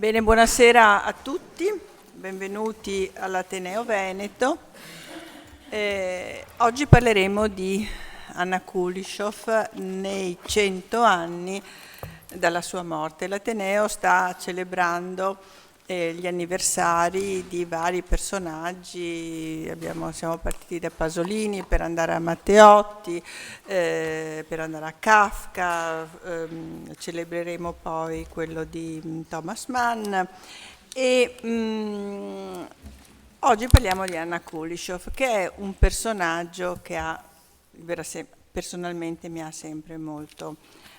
Bene, buonasera a tutti, benvenuti all'Ateneo Veneto. Oggi parleremo di Anna Kulishov nei 100 anni dalla sua morte. L'Ateneo sta celebrando gli anniversari di vari personaggi. Siamo partiti da Pasolini per andare a Matteotti, per andare a Kafka, celebreremo poi quello di Thomas Mann e oggi parliamo di Anna Kulishov, che è un personaggio che personalmente mi ha sempre molto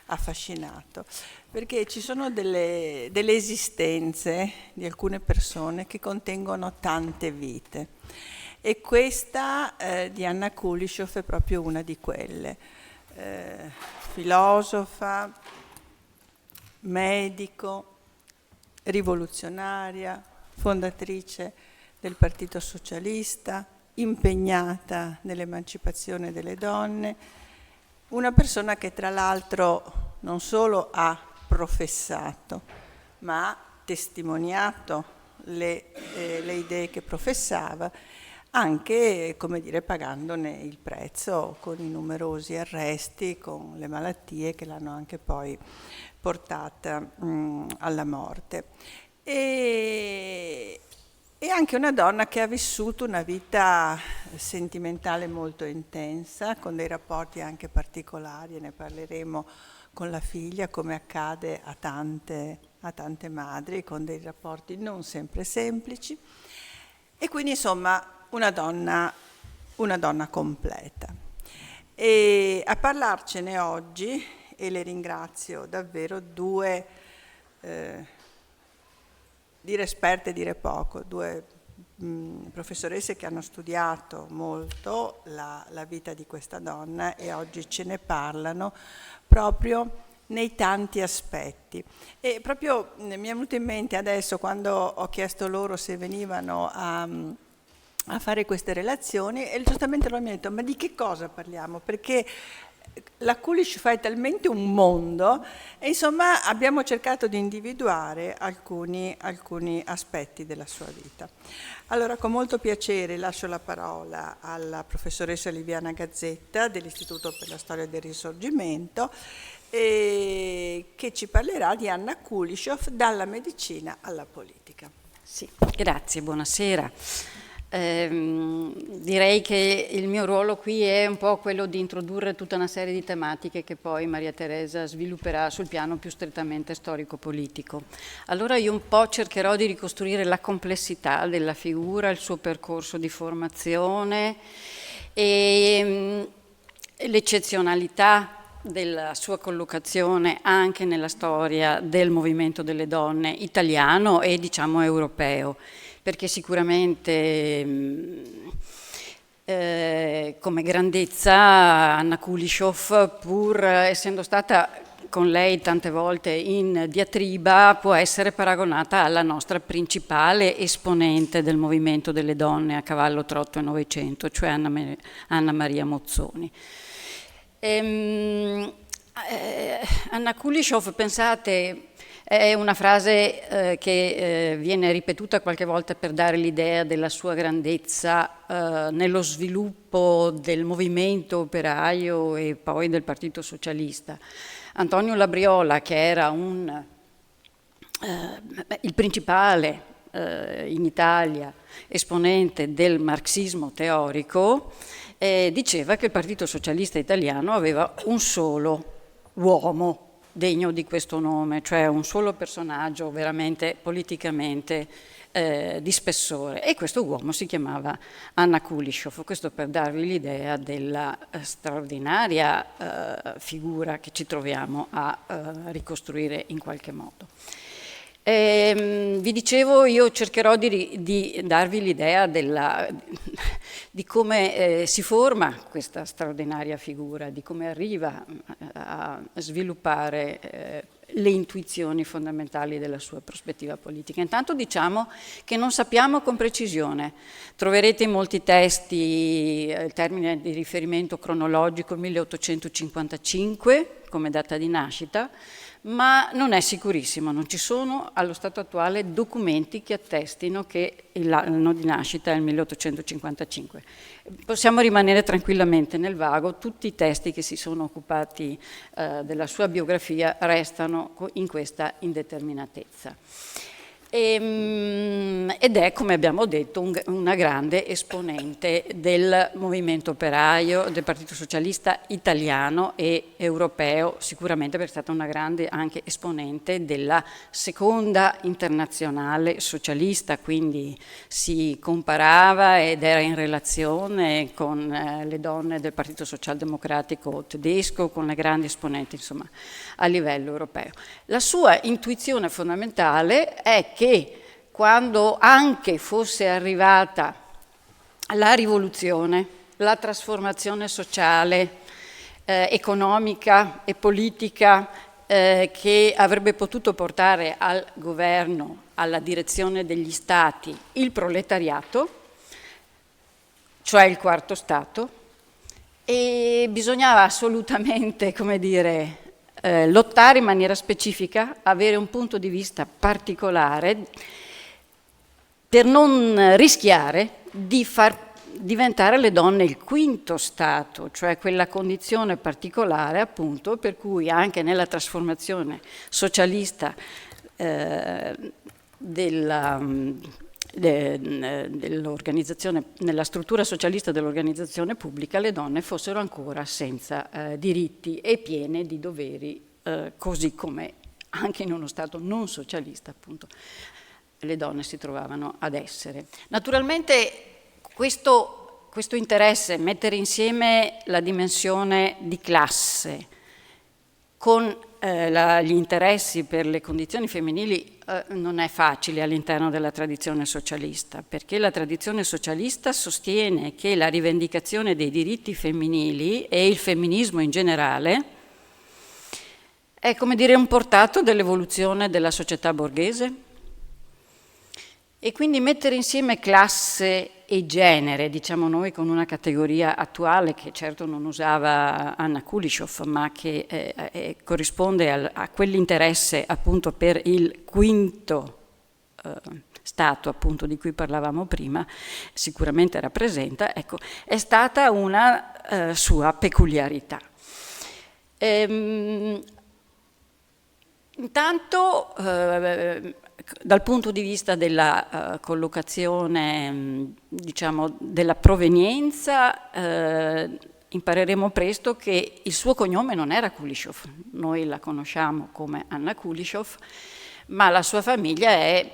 affascinato, perché ci sono delle esistenze di alcune persone che contengono tante vite e questa di Anna Kulishov è proprio una di quelle. Filosofa, medico, rivoluzionaria, fondatrice del Partito Socialista, impegnata nell'emancipazione delle donne, una persona che tra l'altro non solo ha professato, ma ha testimoniato le idee che professava, anche, come dire, pagandone il prezzo con i numerosi arresti, con le malattie che l'hanno anche poi portata alla morte. E anche una donna che ha vissuto una vita sentimentale molto intensa, con dei rapporti anche particolari, e ne parleremo con la figlia, come accade a tante madri, con dei rapporti non sempre semplici. E quindi insomma una donna completa. E a parlarcene oggi, e le ringrazio davvero, due dire esperte, dire poco, due professoresse che hanno studiato molto la vita di questa donna e oggi ce ne parlano proprio nei tanti aspetti. E proprio mi è venuto in mente adesso, quando ho chiesto loro se venivano a fare queste relazioni, e giustamente loro mi hanno detto: ma di che cosa parliamo? Perché la Kulishov è talmente un mondo, e insomma abbiamo cercato di individuare alcuni aspetti della sua vita. Allora, con molto piacere lascio la parola alla professoressa Liviana Gazzetta dell'Istituto per la Storia del Risorgimento, che ci parlerà di Anna Kulishov dalla medicina alla politica. Sì, grazie, buonasera. Direi che il mio ruolo qui è un po' quello di introdurre tutta una serie di tematiche che poi Maria Teresa svilupperà sul piano più strettamente storico-politico. Allora io un po' cercherò di ricostruire la complessità della figura, il suo percorso di formazione e l'eccezionalità della sua collocazione anche nella storia del movimento delle donne italiano e diciamo europeo, perché sicuramente come grandezza Anna Kulishov, pur essendo stata con lei tante volte in diatriba, può essere paragonata alla nostra principale esponente del movimento delle donne a cavallo tra 8 e 900, cioè Anna Maria Mozzoni. Anna Kulishov, pensate, è una frase che viene ripetuta qualche volta per dare l'idea della sua grandezza nello sviluppo del movimento operaio e poi del Partito Socialista. Antonio Labriola, che era il principale in Italia esponente del marxismo teorico, diceva che il Partito Socialista Italiano aveva un solo uomo degno di questo nome, cioè un solo personaggio veramente politicamente di spessore, e questo uomo si chiamava Anna Kulishov. Questo per darvi l'idea della straordinaria figura che ci troviamo a ricostruire in qualche modo. Vi dicevo, io cercherò di darvi l'idea di come si forma questa straordinaria figura, di come arriva a sviluppare le intuizioni fondamentali della sua prospettiva politica. Intanto diciamo che non sappiamo con precisione. Troverete in molti testi il termine di riferimento cronologico 1855 come data di nascita, ma non è sicurissimo, non ci sono allo stato attuale documenti che attestino che l'anno di nascita è il 1855. Possiamo rimanere tranquillamente nel vago, tutti i testi che si sono occupati della sua biografia restano in questa indeterminatezza. Ed è, come abbiamo detto, una grande esponente del movimento operaio, del Partito Socialista italiano e europeo, sicuramente perché è stata una grande anche esponente della seconda internazionale socialista, quindi si comparava ed era in relazione con le donne del Partito Socialdemocratico tedesco, con le grandi esponenti, insomma, a livello europeo. La sua intuizione fondamentale è che quando anche fosse arrivata la rivoluzione, la trasformazione sociale, economica e politica che avrebbe potuto portare al governo, alla direzione degli stati, il proletariato, cioè il quarto stato, e bisognava assolutamente, come dire, lottare in maniera specifica, avere un punto di vista particolare per non rischiare di far diventare le donne il quinto stato, cioè quella condizione particolare appunto per cui anche nella trasformazione socialista dell'organizzazione, nella struttura socialista dell'organizzazione pubblica, le donne fossero ancora senza diritti e piene di doveri, così come anche in uno Stato non socialista, appunto, le donne si trovavano ad essere. Naturalmente questo interesse, mettere insieme la dimensione di classe con gli interessi per le condizioni femminili non è facile all'interno della tradizione socialista, perché la tradizione socialista sostiene che la rivendicazione dei diritti femminili e il femminismo in generale è, come dire, un portato dell'evoluzione della società borghese. E quindi mettere insieme classe e genere, diciamo noi con una categoria attuale che certo non usava Anna Kulishov, ma che corrisponde a quell'interesse appunto per il quinto Stato appunto di cui parlavamo prima, sicuramente rappresenta, ecco, è stata una sua peculiarità. Intanto dal punto di vista della collocazione, diciamo, della provenienza, impareremo presto che il suo cognome non era Kulishov, noi la conosciamo come Anna Kulishov, ma la sua famiglia è,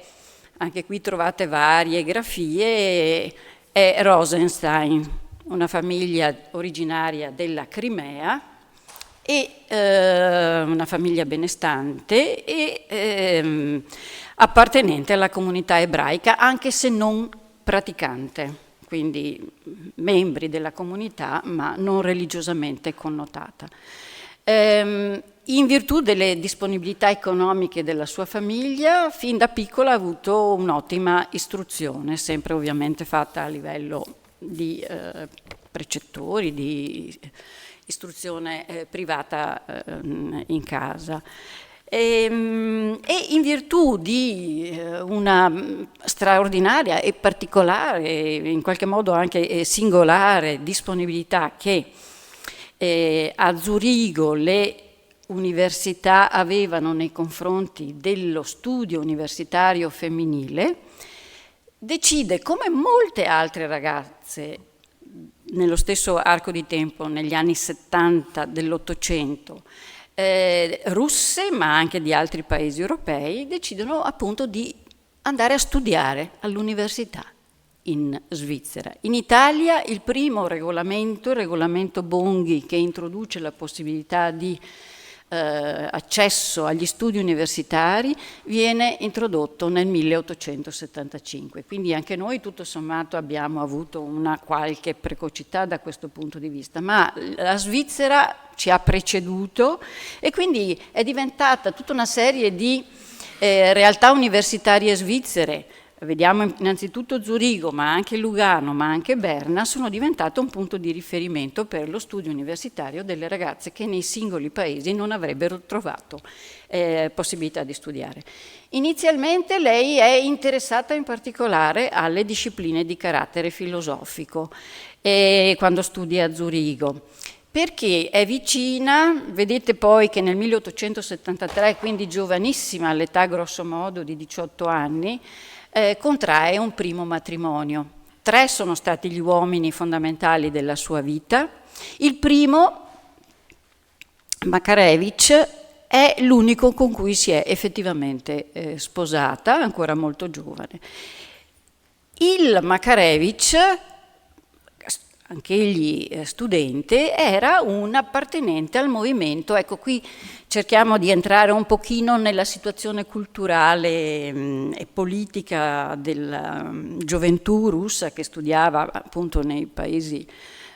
anche qui trovate varie grafie, è Rosenstein, una famiglia originaria della Crimea, e una famiglia benestante e appartenente alla comunità ebraica, anche se non praticante, quindi membri della comunità ma non religiosamente connotata. In virtù delle disponibilità economiche della sua famiglia, fin da piccola ha avuto un'ottima istruzione, sempre ovviamente fatta a livello di precettori, di istruzione privata in casa. E in virtù di una straordinaria e particolare, in qualche modo anche singolare disponibilità che a Zurigo le università avevano nei confronti dello studio universitario femminile, decide, come molte altre ragazze nello stesso arco di tempo, negli anni 70 dell'Ottocento, russe ma anche di altri paesi europei, decidono appunto di andare a studiare all'università in Svizzera. In Italia il primo regolamento, il regolamento Bonghi, che introduce la possibilità di accesso agli studi universitari, viene introdotto nel 1875, quindi anche noi tutto sommato abbiamo avuto una qualche precocità da questo punto di vista, ma la Svizzera ci ha preceduto e quindi è diventata tutta una serie di realtà universitarie svizzere vediamo innanzitutto Zurigo, ma anche Lugano, ma anche Berna, sono diventate un punto di riferimento per lo studio universitario delle ragazze che nei singoli paesi non avrebbero trovato possibilità di studiare. Inizialmente lei è interessata in particolare alle discipline di carattere filosofico quando studia a Zurigo, perché è vicina, vedete poi che nel 1873, quindi giovanissima, all'età grosso modo di 18 anni, contrae un primo matrimonio. 3 sono stati gli uomini fondamentali della sua vita. Il primo, Makarevich, è l'unico con cui si è effettivamente sposata, ancora molto giovane. Il Makarevich, anche egli studente, era un appartenente al movimento. Ecco, qui cerchiamo di entrare un pochino nella situazione culturale e politica della gioventù russa che studiava appunto nei paesi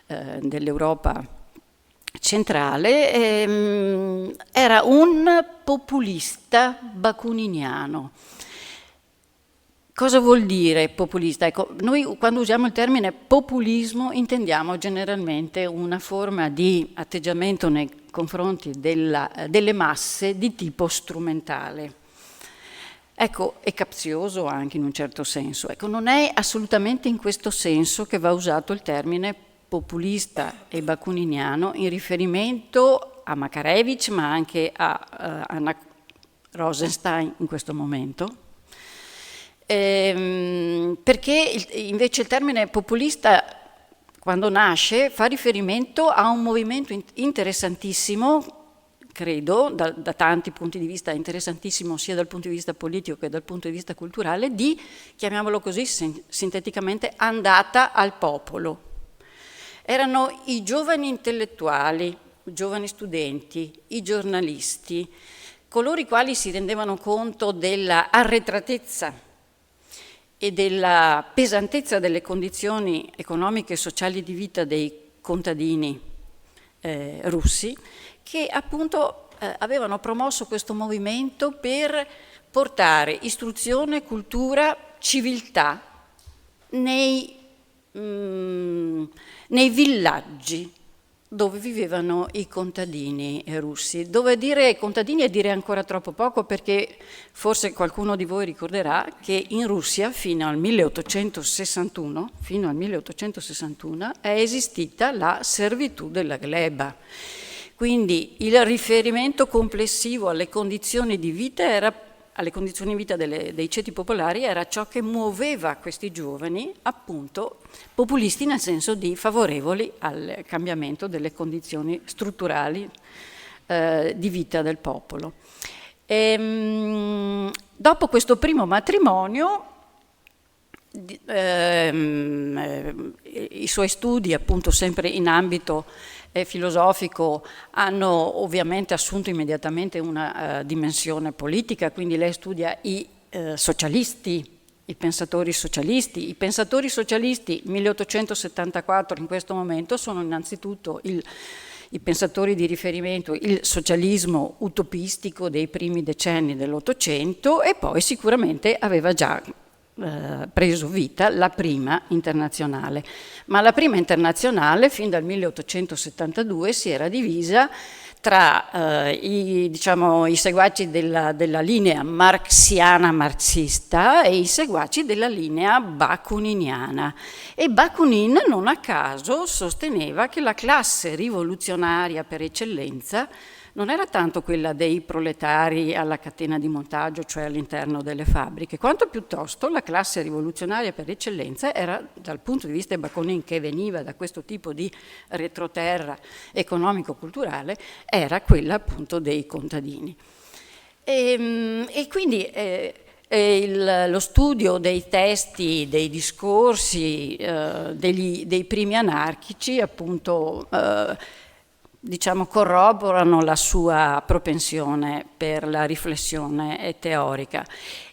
dell'Europa centrale. Era un populista bakuniniano. Cosa vuol dire populista? Ecco, noi quando usiamo il termine populismo intendiamo generalmente una forma di atteggiamento nei confronti delle masse di tipo strumentale. Ecco, è capzioso anche in un certo senso. Ecco, non è assolutamente in questo senso che va usato il termine populista e bakuniniano in riferimento a Makarevich, ma anche a Anna Rosenstein in questo momento. Perché invece il termine populista, quando nasce, fa riferimento a un movimento interessantissimo, credo, da tanti punti di vista interessantissimo, sia dal punto di vista politico che dal punto di vista culturale, di, chiamiamolo così sinteticamente, andata al popolo. Erano i giovani intellettuali, i giovani studenti, i giornalisti, coloro i quali si rendevano conto della arretratezza e della pesantezza delle condizioni economiche e sociali di vita dei contadini russi, che appunto avevano promosso questo movimento per portare istruzione, cultura, civiltà nei villaggi dove vivevano i contadini russi. Dove dire contadini è dire ancora troppo poco, perché forse qualcuno di voi ricorderà che in Russia fino al 1861 è esistita la servitù della gleba. Quindi il riferimento complessivo alle condizioni di vita dei ceti popolari era ciò che muoveva questi giovani, appunto populisti nel senso di favorevoli al cambiamento delle condizioni strutturali di vita del popolo. Dopo questo primo matrimonio, i suoi studi, appunto sempre in ambito filosofico, hanno ovviamente assunto immediatamente una dimensione politica, quindi lei studia i socialisti, i pensatori socialisti. I pensatori socialisti 1874 in questo momento sono innanzitutto i pensatori di riferimento, il socialismo utopistico dei primi decenni dell'Ottocento, e poi sicuramente aveva già preso vita la prima internazionale. Ma la prima internazionale fin dal 1872 si era divisa tra i seguaci della linea marxiana marxista e i seguaci della linea bakuniniana. E Bakunin non a caso sosteneva che la classe rivoluzionaria per eccellenza non era tanto quella dei proletari alla catena di montaggio, cioè all'interno delle fabbriche, quanto piuttosto la classe rivoluzionaria per eccellenza era, dal punto di vista di Bakunin, che veniva da questo tipo di retroterra economico-culturale, era quella appunto dei contadini. E quindi lo studio dei testi, dei discorsi dei primi anarchici, appunto, corroborano la sua propensione per la riflessione teorica.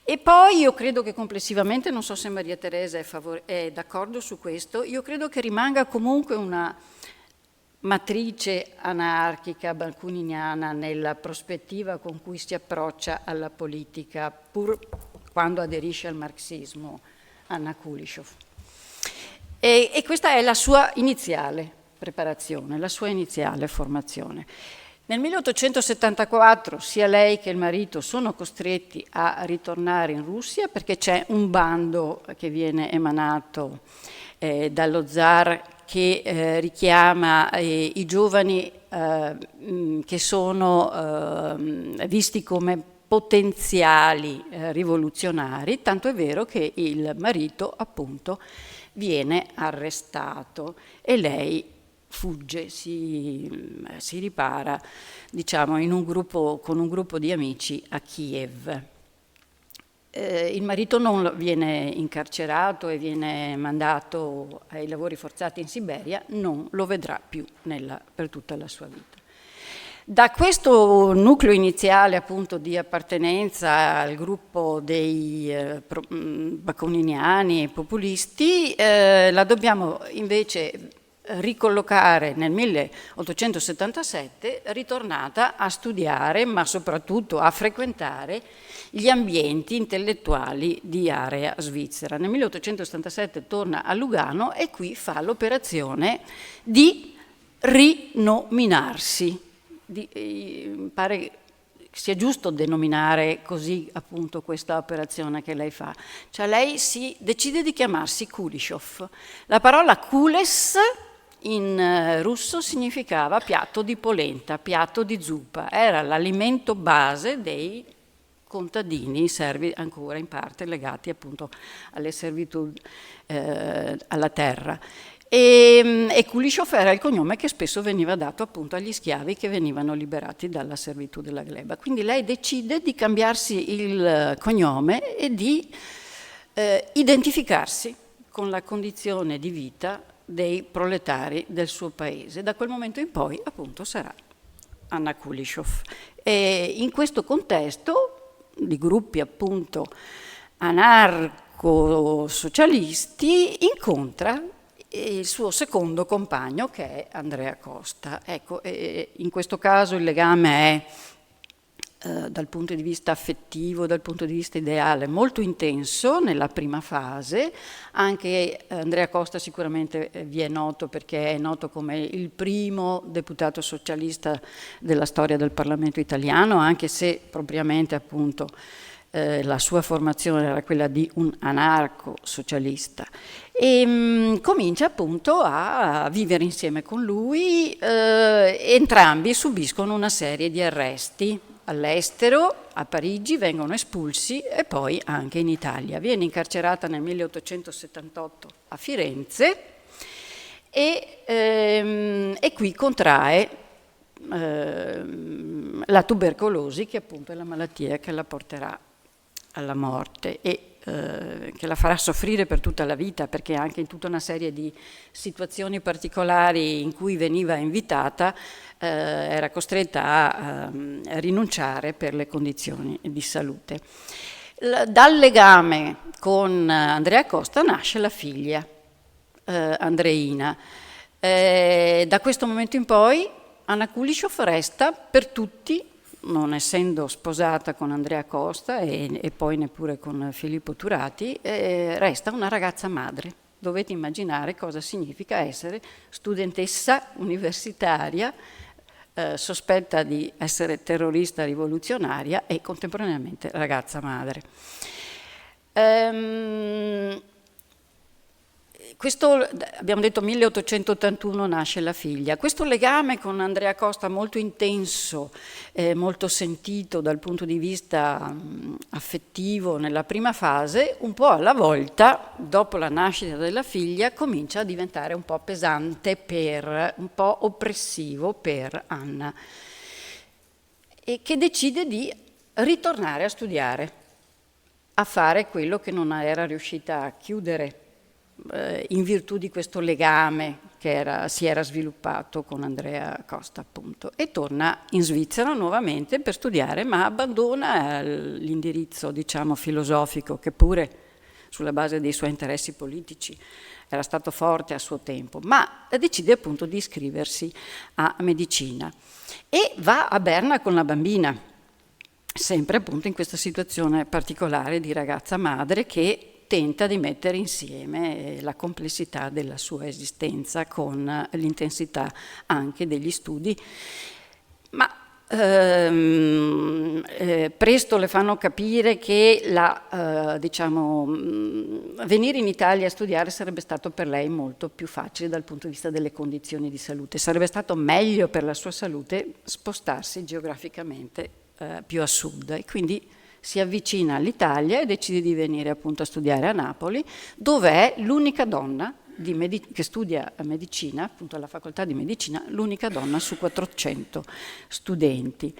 E poi io credo che complessivamente, non so se Maria Teresa è d'accordo su questo, io credo che rimanga comunque una matrice anarchica bakuniniana nella prospettiva con cui si approccia alla politica, pur quando aderisce al marxismo Anna Kuleshov. E questa è la sua iniziale preparazione, la sua iniziale formazione. Nel 1874 sia lei che il marito sono costretti a ritornare in Russia perché c'è un bando che viene emanato dallo zar che richiama i giovani che sono visti come potenziali rivoluzionari, tanto è vero che il marito appunto viene arrestato e lei fugge, si ripara, diciamo, con un gruppo di amici a Kiev. Il marito non viene incarcerato e viene mandato ai lavori forzati in Siberia, non lo vedrà più per tutta la sua vita. Da questo nucleo iniziale appunto di appartenenza al gruppo dei bakuniniani e populisti la dobbiamo invece ricollocare nel 1877, ritornata a studiare ma soprattutto a frequentare gli ambienti intellettuali di area svizzera. Nel 1877 torna a Lugano e qui fa l'operazione di rinominarsi. Pare sia giusto denominare così appunto questa operazione che lei fa. Cioè lei si decide di chiamarsi Kuleshov. La parola kules in russo significava piatto di polenta, piatto di zuppa. Era l'alimento base dei contadini servi, ancora in parte legati appunto alle servitù alla terra. E Kuleshov era il cognome che spesso veniva dato appunto agli schiavi che venivano liberati dalla servitù della gleba. Quindi lei decide di cambiarsi il cognome e di identificarsi con la condizione di vita dei proletari del suo paese. Da quel momento in poi appunto sarà Anna Kuleshov. E in questo contesto di gruppi appunto anarco-socialisti incontra il suo secondo compagno che è Andrea Costa. Ecco, in questo caso il legame è dal punto di vista affettivo, dal punto di vista ideale molto intenso nella prima fase. Anche Andrea Costa sicuramente vi è noto perché è noto come il primo deputato socialista della storia del Parlamento italiano, anche se propriamente appunto la sua formazione era quella di un anarco-socialista. E comincia appunto a vivere insieme con lui, entrambi subiscono una serie di arresti all'estero, a Parigi, vengono espulsi e poi anche in Italia. Viene incarcerata nel 1878 a Firenze e qui contrae la tubercolosi, che appunto è la malattia che la porterà alla morte e che la farà soffrire per tutta la vita, perché anche in tutta una serie di situazioni particolari in cui veniva invitata era costretta a rinunciare per le condizioni di salute. Dal legame con Andrea Costa nasce la figlia Andreina. Da questo momento in poi Anna Kuleshov resta per tutti, non essendo sposata con Andrea Costa e poi neppure con Filippo Turati, resta una ragazza madre. Dovete immaginare cosa significa essere studentessa universitaria, sospetta di essere terrorista rivoluzionaria e contemporaneamente ragazza madre. Questo, abbiamo detto 1881 nasce la figlia. Questo legame con Andrea Costa molto intenso, molto sentito dal punto di vista affettivo nella prima fase, un po' alla volta, dopo la nascita della figlia, comincia a diventare un po' pesante, un po' oppressivo per Anna, e che decide di ritornare a studiare, a fare quello che non era riuscita a chiudere in virtù di questo legame che si era sviluppato con Andrea Costa, appunto, e torna in Svizzera nuovamente per studiare, ma abbandona l'indirizzo, diciamo, filosofico, che pure sulla base dei suoi interessi politici era stato forte a suo tempo, ma decide appunto di iscriversi a medicina e va a Berna con la bambina. sempre appunto in questa situazione particolare di ragazza madre che tenta di mettere insieme la complessità della sua esistenza con l'intensità anche degli studi, ma presto le fanno capire che venire in Italia a studiare sarebbe stato per lei molto più facile dal punto di vista delle condizioni di salute. Sarebbe stato meglio per la sua salute spostarsi geograficamente più a sud, e quindi si avvicina all'Italia e decide di venire appunto a studiare a Napoli, dove è l'unica donna che studia medicina, appunto alla facoltà di medicina, l'unica donna su 400 studenti.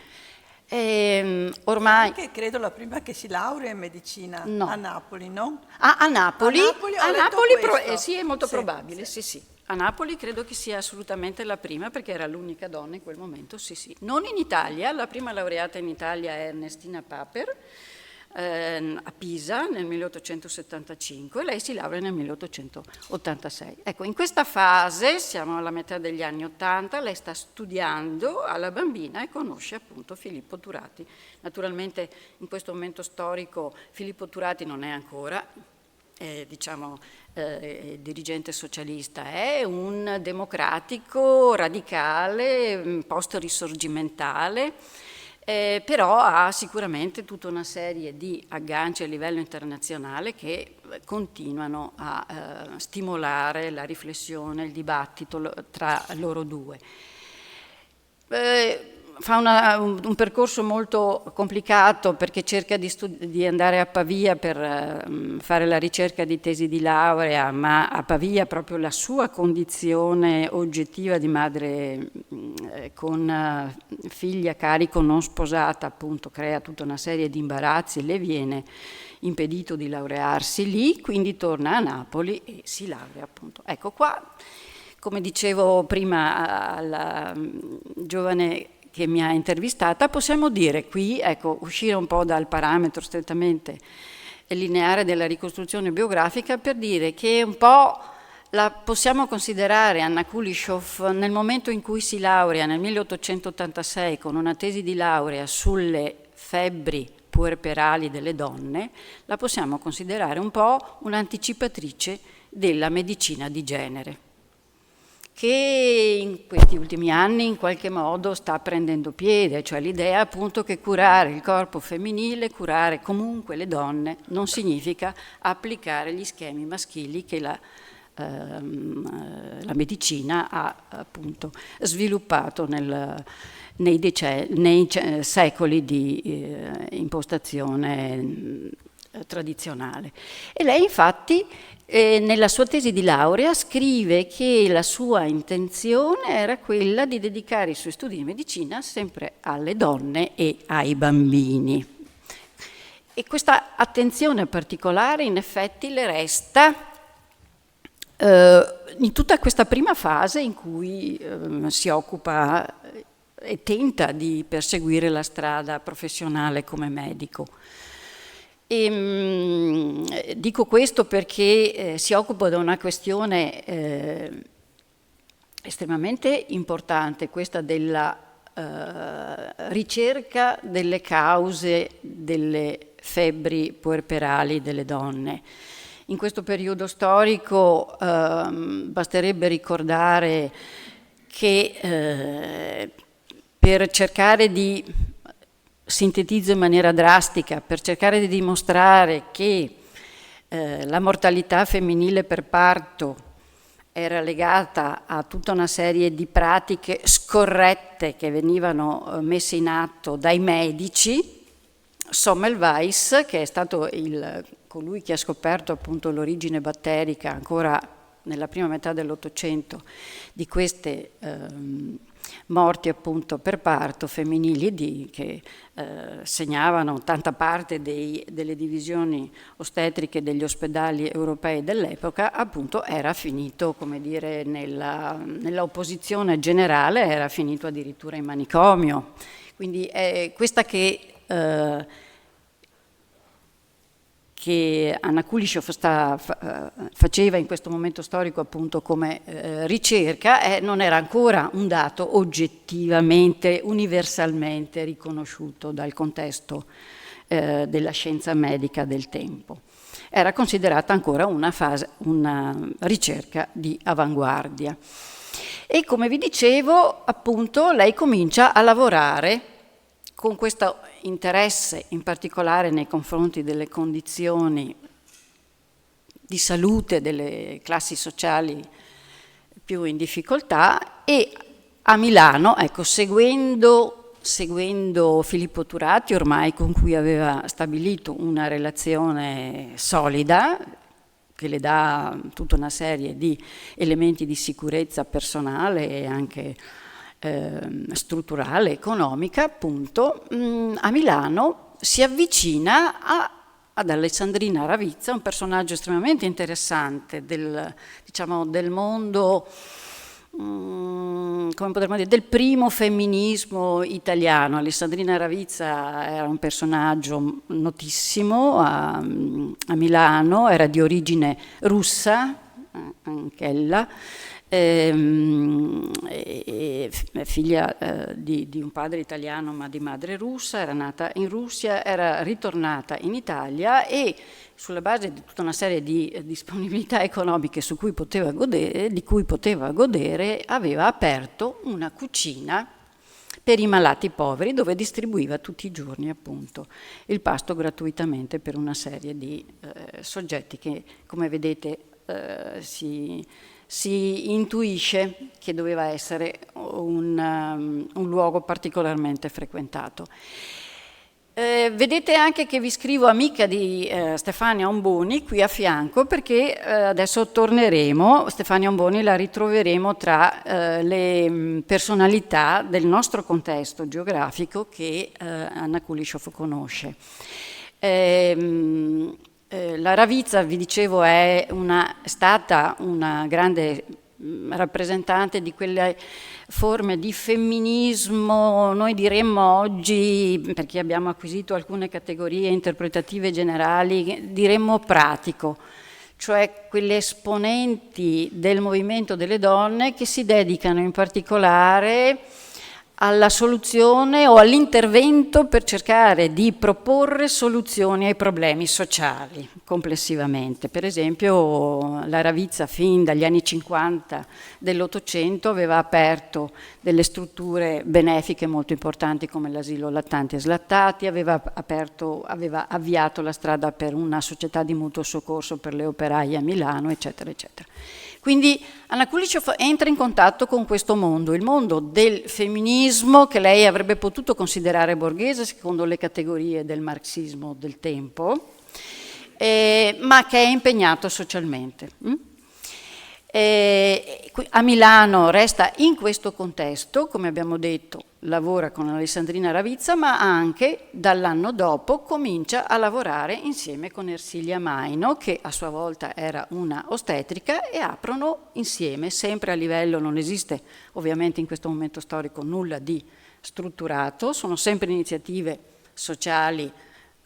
Ormai anche credo la prima che si laurea in medicina a Napoli, no? A Napoli? A Napoli sì, è molto probabile, sì. A Napoli credo che sia assolutamente la prima, perché era l'unica donna in quel momento, sì. Non in Italia, la prima laureata in Italia è Ernestina Paper, a Pisa nel 1875, lei si laurea nel 1886. Ecco, in questa fase, siamo alla metà degli anni 80, lei sta studiando alla bambina e conosce appunto Filippo Turati. Naturalmente in questo momento storico Filippo Turati non è ancora dirigente socialista, è un democratico radicale, post-risorgimentale, però ha sicuramente tutta una serie di agganci a livello internazionale che continuano a stimolare la riflessione, il dibattito tra loro due. Fa un percorso molto complicato, perché cerca di andare a Pavia per fare la ricerca di tesi di laurea, ma a Pavia proprio la sua condizione oggettiva di madre con figlia a carico non sposata appunto crea tutta una serie di imbarazzi, le viene impedito di laurearsi lì, quindi torna a Napoli e si laurea appunto. Ecco qua, come dicevo prima alla giovane che mi ha intervistata, possiamo dire qui, ecco, uscire un po' dal parametro strettamente lineare della ricostruzione biografica per dire che un po' la possiamo considerare Anna Kulishov nel momento in cui si laurea nel 1886 con una tesi di laurea sulle febbri puerperali delle donne, la possiamo considerare un po' un'anticipatrice della medicina di genere, che in questi ultimi anni in qualche modo sta prendendo piede, cioè l'idea appunto che curare il corpo femminile, curare comunque le donne, non significa applicare gli schemi maschili che la medicina ha appunto sviluppato nei secoli di impostazione tradizionale. E lei infatti nella sua tesi di laurea scrive che la sua intenzione era quella di dedicare i suoi studi di medicina sempre alle donne e ai bambini. E questa attenzione particolare in effetti le resta in tutta questa prima fase in cui si occupa e tenta di perseguire la strada professionale come medico. E, dico questo perché si occupa di una questione estremamente importante, questa della ricerca delle cause delle febbri puerperali delle donne. In questo periodo storico basterebbe ricordare che per cercare di sintetizzo in maniera drastica, per cercare di dimostrare che la mortalità femminile per parto era legata a tutta una serie di pratiche scorrette che venivano messe in atto dai medici. Semmelweis, che è stato colui che ha scoperto appunto l'origine batterica ancora nella prima metà dell'Ottocento di queste morti appunto per parto femminili che segnavano tanta parte delle divisioni ostetriche degli ospedali europei dell'epoca, appunto era finito, come dire, nella opposizione generale, era finito addirittura in manicomio. Quindi è questa che che Anna Kulishov faceva in questo momento storico appunto come ricerca non era ancora un dato oggettivamente, universalmente riconosciuto dal contesto della scienza medica del tempo. Era considerata ancora una ricerca di avanguardia. E come vi dicevo, appunto, lei comincia a lavorare con questo interesse in particolare nei confronti delle condizioni di salute delle classi sociali più in difficoltà, e a Milano, ecco, seguendo Filippo Turati, ormai con cui aveva stabilito una relazione solida, che le dà tutta una serie di elementi di sicurezza personale e anche strutturale, economica, appunto, a Milano si avvicina ad Alessandrina Ravizza, un personaggio estremamente interessante del mondo, come potremmo dire, del primo femminismo italiano. Alessandrina Ravizza era un personaggio notissimo a Milano, era di origine russa, anch'ella, figlia di un padre italiano ma di madre russa, era nata in Russia, era ritornata in Italia e sulla base di tutta una serie di disponibilità economiche di cui poteva godere, aveva aperto una cucina per i malati poveri, dove distribuiva tutti i giorni appunto il pasto gratuitamente per una serie di soggetti che, come vedete, si intuisce che doveva essere un luogo particolarmente frequentato. Vedete anche che vi scrivo amica di Stefania Omboni qui a fianco, perché adesso torneremo, Stefania Omboni la ritroveremo tra le personalità del nostro contesto geografico che Anna Kulishov conosce. La Ravizza, vi dicevo, è stata una grande rappresentante di quelle forme di femminismo, noi diremmo oggi, perché abbiamo acquisito alcune categorie interpretative generali, diremmo pratico, cioè quelle esponenti del movimento delle donne che si dedicano in particolare alla soluzione o all'intervento per cercare di proporre soluzioni ai problemi sociali complessivamente. Per esempio la Ravizza fin dagli anni 50 dell'Ottocento aveva aperto delle strutture benefiche molto importanti come l'asilo lattanti e slattati, aveva avviato la strada per una società di mutuo soccorso per le operaie a Milano, eccetera, eccetera. Quindi Anna Kulishov entra in contatto con questo mondo, il mondo del femminismo che lei avrebbe potuto considerare borghese secondo le categorie del marxismo del tempo, ma che è impegnato socialmente. A Milano resta in questo contesto, come abbiamo detto, lavora con Alessandrina Ravizza, ma anche dall'anno dopo comincia a lavorare insieme con Ersilia Maino, che a sua volta era una ostetrica, e aprono insieme, sempre a livello, non esiste ovviamente in questo momento storico nulla di strutturato, sono sempre iniziative sociali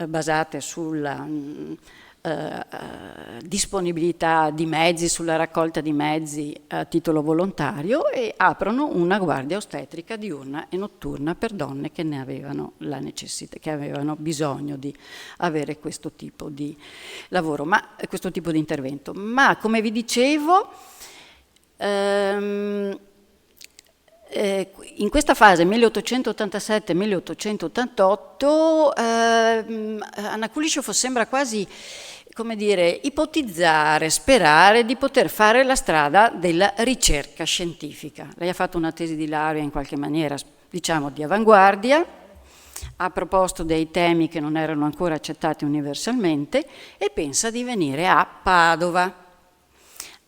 basate sulla disponibilità di mezzi, sulla raccolta di mezzi a titolo volontario, e aprono una guardia ostetrica diurna e notturna per donne che ne avevano la necessità, che avevano bisogno di avere questo tipo di lavoro, questo tipo di intervento. Ma come vi dicevo, in questa fase 1887-1888 Anna Kulishov sembra quasi, come dire, ipotizzare, sperare di poter fare la strada della ricerca scientifica. Lei ha fatto una tesi di laurea in qualche maniera, diciamo, di avanguardia, ha proposto dei temi che non erano ancora accettati universalmente e pensa di venire a Padova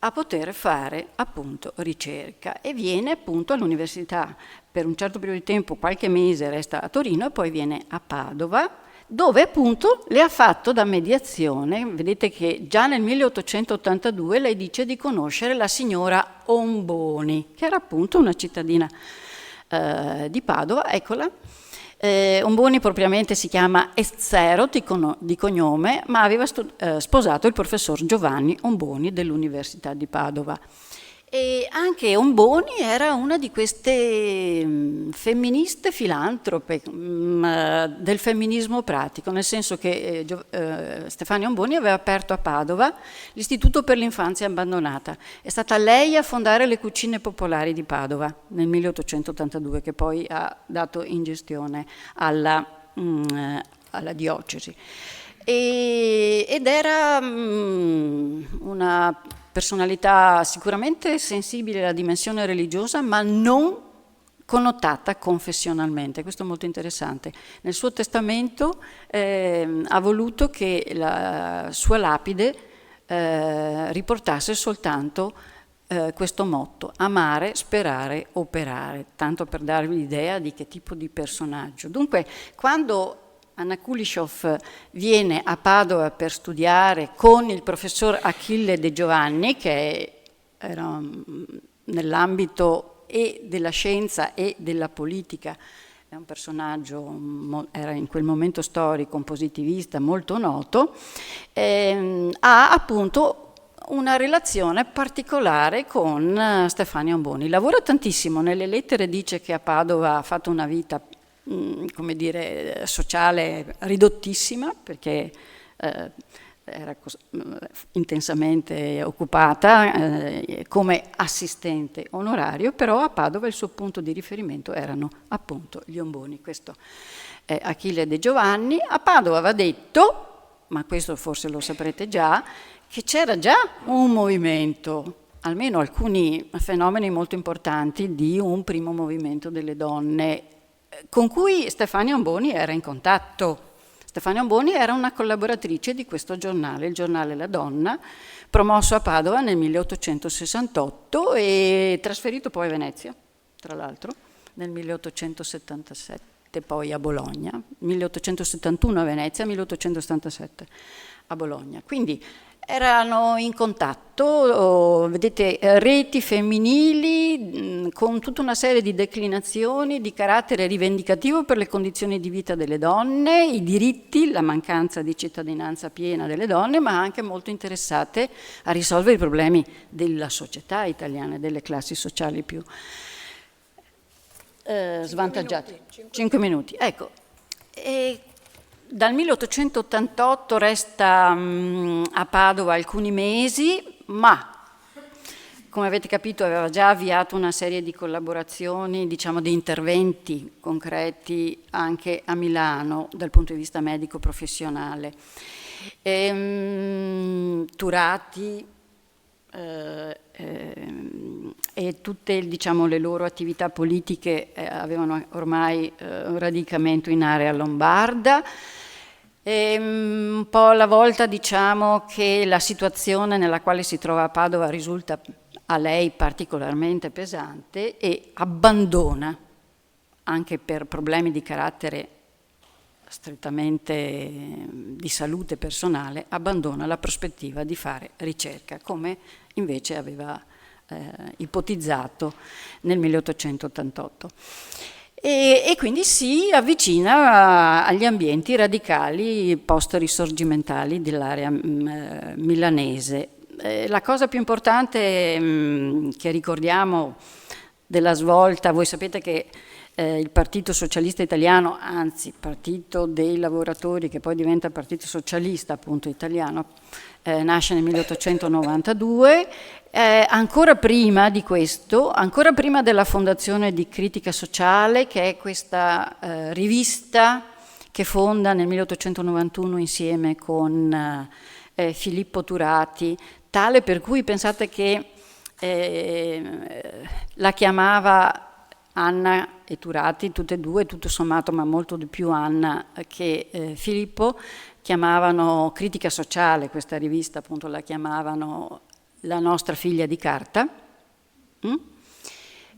a poter fare appunto ricerca, e viene appunto all'università per un certo periodo di tempo, qualche mese resta a Torino e poi viene a Padova, dove appunto le ha fatto da mediazione. Vedete che già nel 1882 lei dice di conoscere la signora Omboni, che era appunto una cittadina di Padova, eccola, Omboni propriamente si chiama Ezzero di cognome, ma aveva sposato il professor Giovanni Omboni dell'Università di Padova. E anche Omboni era una di queste femministe filantrope del femminismo pratico, nel senso che Stefania Omboni aveva aperto a Padova l'Istituto per l'infanzia abbandonata. È stata lei a fondare le cucine popolari di Padova nel 1882, che poi ha dato in gestione alla diocesi. Ed era una personalità sicuramente sensibile alla dimensione religiosa, ma non connotata confessionalmente. Questo è molto interessante. Nel suo testamento ha voluto che la sua lapide riportasse soltanto questo motto: amare, sperare, operare, tanto per darvi l'idea di che tipo di personaggio. Dunque, quando Anna Kulishov viene a Padova per studiare con il professor Achille De Giovanni, che era nell'ambito e della scienza e della politica, è un personaggio, era in quel momento storico un positivista molto noto, ha appunto una relazione particolare con Stefania Omboni. Lavora tantissimo, nelle lettere dice che a Padova ha fatto una vita come dire, sociale ridottissima, perché era intensamente occupata come assistente onorario, però a Padova il suo punto di riferimento erano appunto gli Omboni. Questo è Achille De Giovanni. A Padova va detto, ma questo forse lo saprete già, che c'era già un movimento, almeno alcuni fenomeni molto importanti di un primo movimento delle donne con cui Stefania Omboni era in contatto. Stefania Omboni era una collaboratrice di questo giornale, il giornale La Donna, promosso a Padova nel 1868 e trasferito poi a Venezia, tra l'altro, nel 1877, poi a Bologna, 1871 a Venezia, 1877 a Bologna. Quindi erano in contatto, vedete, reti femminili con tutta una serie di declinazioni di carattere rivendicativo per le condizioni di vita delle donne, i diritti, la mancanza di cittadinanza piena delle donne, ma anche molto interessate a risolvere i problemi della società italiana, delle classi sociali più svantaggiate. 5 minuti, ecco. E dal 1888 resta a Padova alcuni mesi, ma come avete capito aveva già avviato una serie di collaborazioni, diciamo di interventi concreti anche a Milano dal punto di vista medico professionale. Turati e tutte, diciamo, le loro attività politiche avevano ormai un radicamento in area lombarda. Un po' alla volta diciamo che la situazione nella quale si trova a Padova risulta a lei particolarmente pesante e abbandona, anche per problemi di carattere strettamente di salute personale, abbandona la prospettiva di fare ricerca, come invece aveva ipotizzato nel 1888. E quindi si avvicina agli ambienti radicali post-risorgimentali dell'area milanese. La cosa più importante che ricordiamo della svolta, voi sapete che il Partito Socialista Italiano, anzi Partito dei Lavoratori, che poi diventa Partito Socialista appunto italiano, nasce nel 1892, ancora prima di questo, ancora prima della fondazione di Critica Sociale, che è questa rivista che fonda nel 1891 insieme con Filippo Turati, tale per cui pensate che la chiamava Anna e Turati, tutte e due, tutto sommato, ma molto di più Anna che Filippo, chiamavano Critica Sociale, questa rivista appunto la chiamavano la nostra figlia di carta.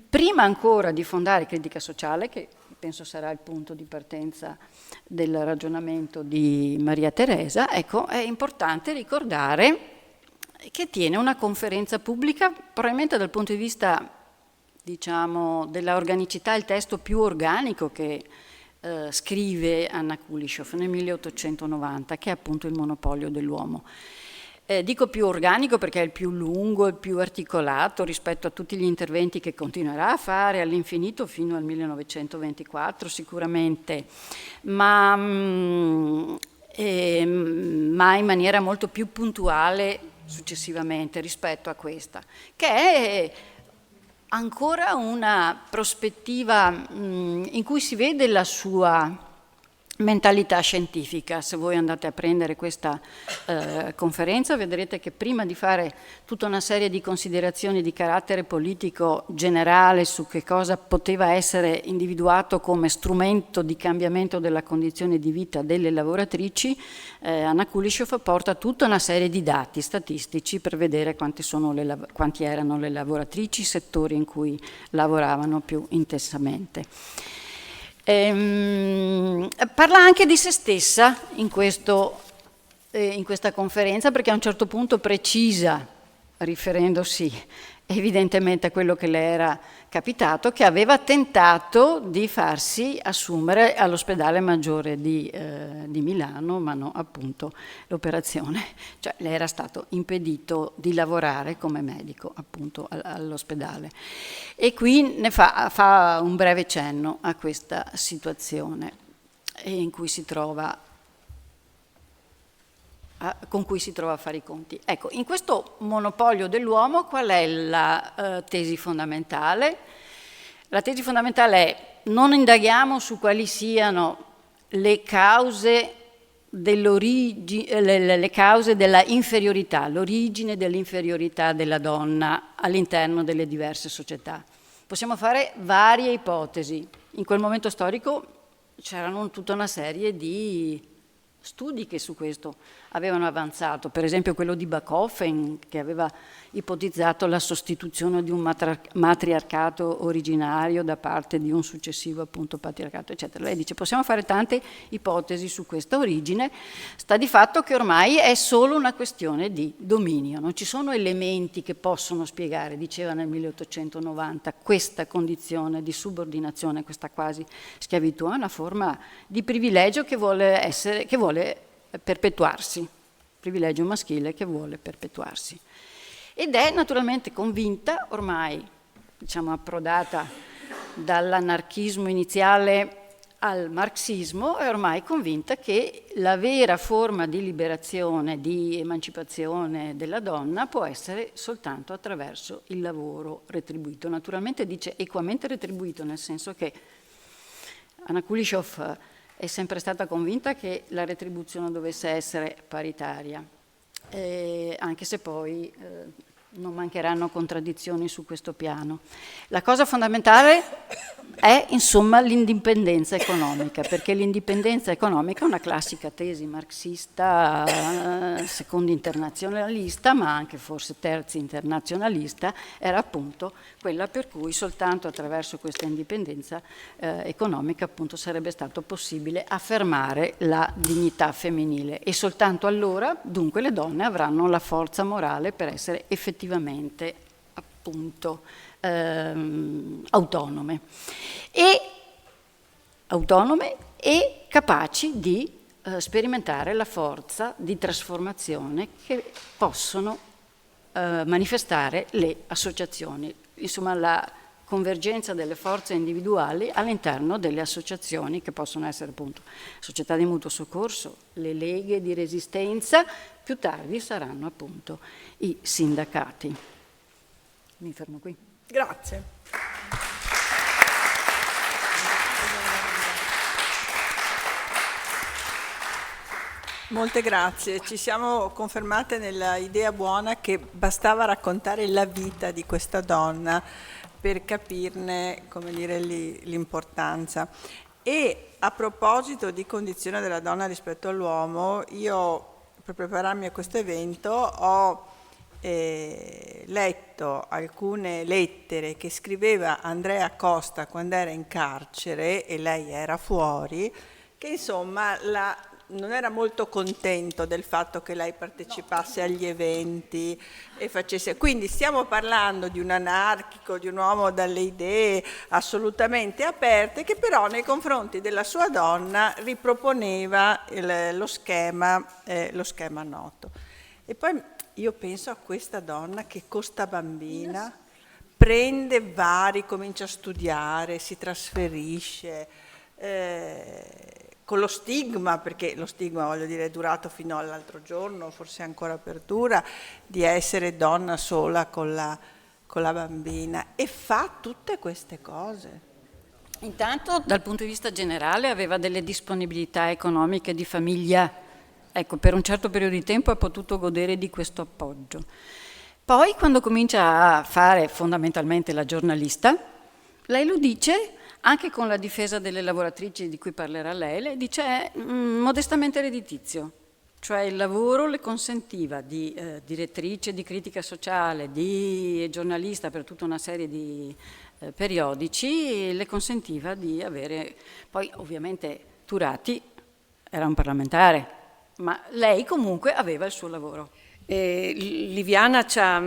Prima ancora di fondare Critica Sociale, che penso sarà il punto di partenza del ragionamento di Maria Teresa, ecco, è importante ricordare che tiene una conferenza pubblica, probabilmente dal punto di vista, diciamo, della organicità, il testo più organico che scrive Anna Kuleshov nel 1890, che è appunto il monopolio dell'uomo. Dico più organico perché è il più lungo, il più articolato rispetto a tutti gli interventi che continuerà a fare all'infinito fino al 1924 sicuramente, ma in maniera molto più puntuale successivamente rispetto a questa, che è ancora una prospettiva in cui si vede la sua mentalità scientifica. Se voi andate a prendere questa conferenza vedrete che prima di fare tutta una serie di considerazioni di carattere politico generale su che cosa poteva essere individuato come strumento di cambiamento della condizione di vita delle lavoratrici, Anna Kuleshov porta tutta una serie di dati statistici per vedere quanti erano le lavoratrici, settori in cui lavoravano più intensamente. Parla anche di se stessa in questa conferenza, perché a un certo punto precisa, riferendosi evidentemente a quello che le era capitato, che aveva tentato di farsi assumere all'ospedale maggiore di Milano, ma no, appunto l'operazione, cioè le era stato impedito di lavorare come medico appunto all'ospedale. E qui ne fa un breve cenno a questa situazione in cui si trova con cui si trova a fare i conti. Ecco, in questo monopolio dell'uomo qual è la tesi fondamentale? La tesi fondamentale è: non indaghiamo su quali siano le cause le cause della inferiorità, l'origine dell'inferiorità della donna all'interno delle diverse società. Possiamo fare varie ipotesi. In quel momento storico c'erano tutta una serie di studi che su questo avevano avanzato, per esempio quello di Bachofen, che aveva ipotizzato la sostituzione di un matriarcato originario da parte di un successivo appunto patriarcato, eccetera. Lei dice: possiamo fare tante ipotesi su questa origine, sta di fatto che ormai è solo una questione di dominio, non ci sono elementi che possono spiegare, diceva nel 1890, questa condizione di subordinazione, questa quasi schiavitù, è una forma di privilegio che vuole perpetuarsi, privilegio maschile che vuole perpetuarsi. Ed è naturalmente convinta, ormai diciamo approdata dall'anarchismo iniziale al marxismo, è ormai convinta che la vera forma di liberazione, di emancipazione della donna può essere soltanto attraverso il lavoro retribuito. Naturalmente dice equamente retribuito, nel senso che Anna Kuleshov è sempre stata convinta che la retribuzione dovesse essere paritaria, anche se poi non mancheranno contraddizioni su questo piano. La cosa fondamentale è insomma l'indipendenza economica, perché l'indipendenza economica è una classica tesi marxista, secondo internazionalista, ma anche forse terzi internazionalista, era appunto quella per cui soltanto attraverso questa indipendenza economica appunto sarebbe stato possibile affermare la dignità femminile, e soltanto allora dunque le donne avranno la forza morale per essere effettivamente appunto autonome e capaci di sperimentare la forza di trasformazione che possono manifestare le associazioni, insomma la convergenza delle forze individuali all'interno delle associazioni, che possono essere appunto società di mutuo soccorso, le leghe di resistenza, più tardi saranno appunto i sindacati. Mi fermo qui. Grazie. Molte grazie. Ci siamo confermate nella idea buona che bastava raccontare la vita di questa donna per capirne, come dire, l'importanza. E a proposito di condizione della donna rispetto all'uomo, io per prepararmi a questo evento ho letto alcune lettere che scriveva Andrea Costa quando era in carcere e lei era fuori, che insomma non era molto contento del fatto che lei partecipasse agli eventi e facesse. Quindi stiamo parlando di un anarchico, di un uomo dalle idee assolutamente aperte, che però nei confronti della sua donna riproponeva lo schema noto. E poi io penso a questa donna che con sta bambina prende comincia a studiare, si trasferisce, con lo stigma, perché lo stigma, voglio dire, è durato fino all'altro giorno, forse ancora perdura, di essere donna sola con la bambina, e fa tutte queste cose. Intanto, dal punto di vista generale, aveva delle disponibilità economiche di famiglia. Ecco, per un certo periodo di tempo ha potuto godere di questo appoggio. Poi, quando comincia a fare fondamentalmente la giornalista, lei lo dice, anche con la difesa delle lavoratrici di cui parlerà lei dice è modestamente redditizio. Cioè il lavoro le consentiva di direttrice di critica sociale, di giornalista per tutta una serie di periodici, le consentiva di avere. Poi ovviamente Turati era un parlamentare, ma lei comunque aveva il suo lavoro. Liviana ci ha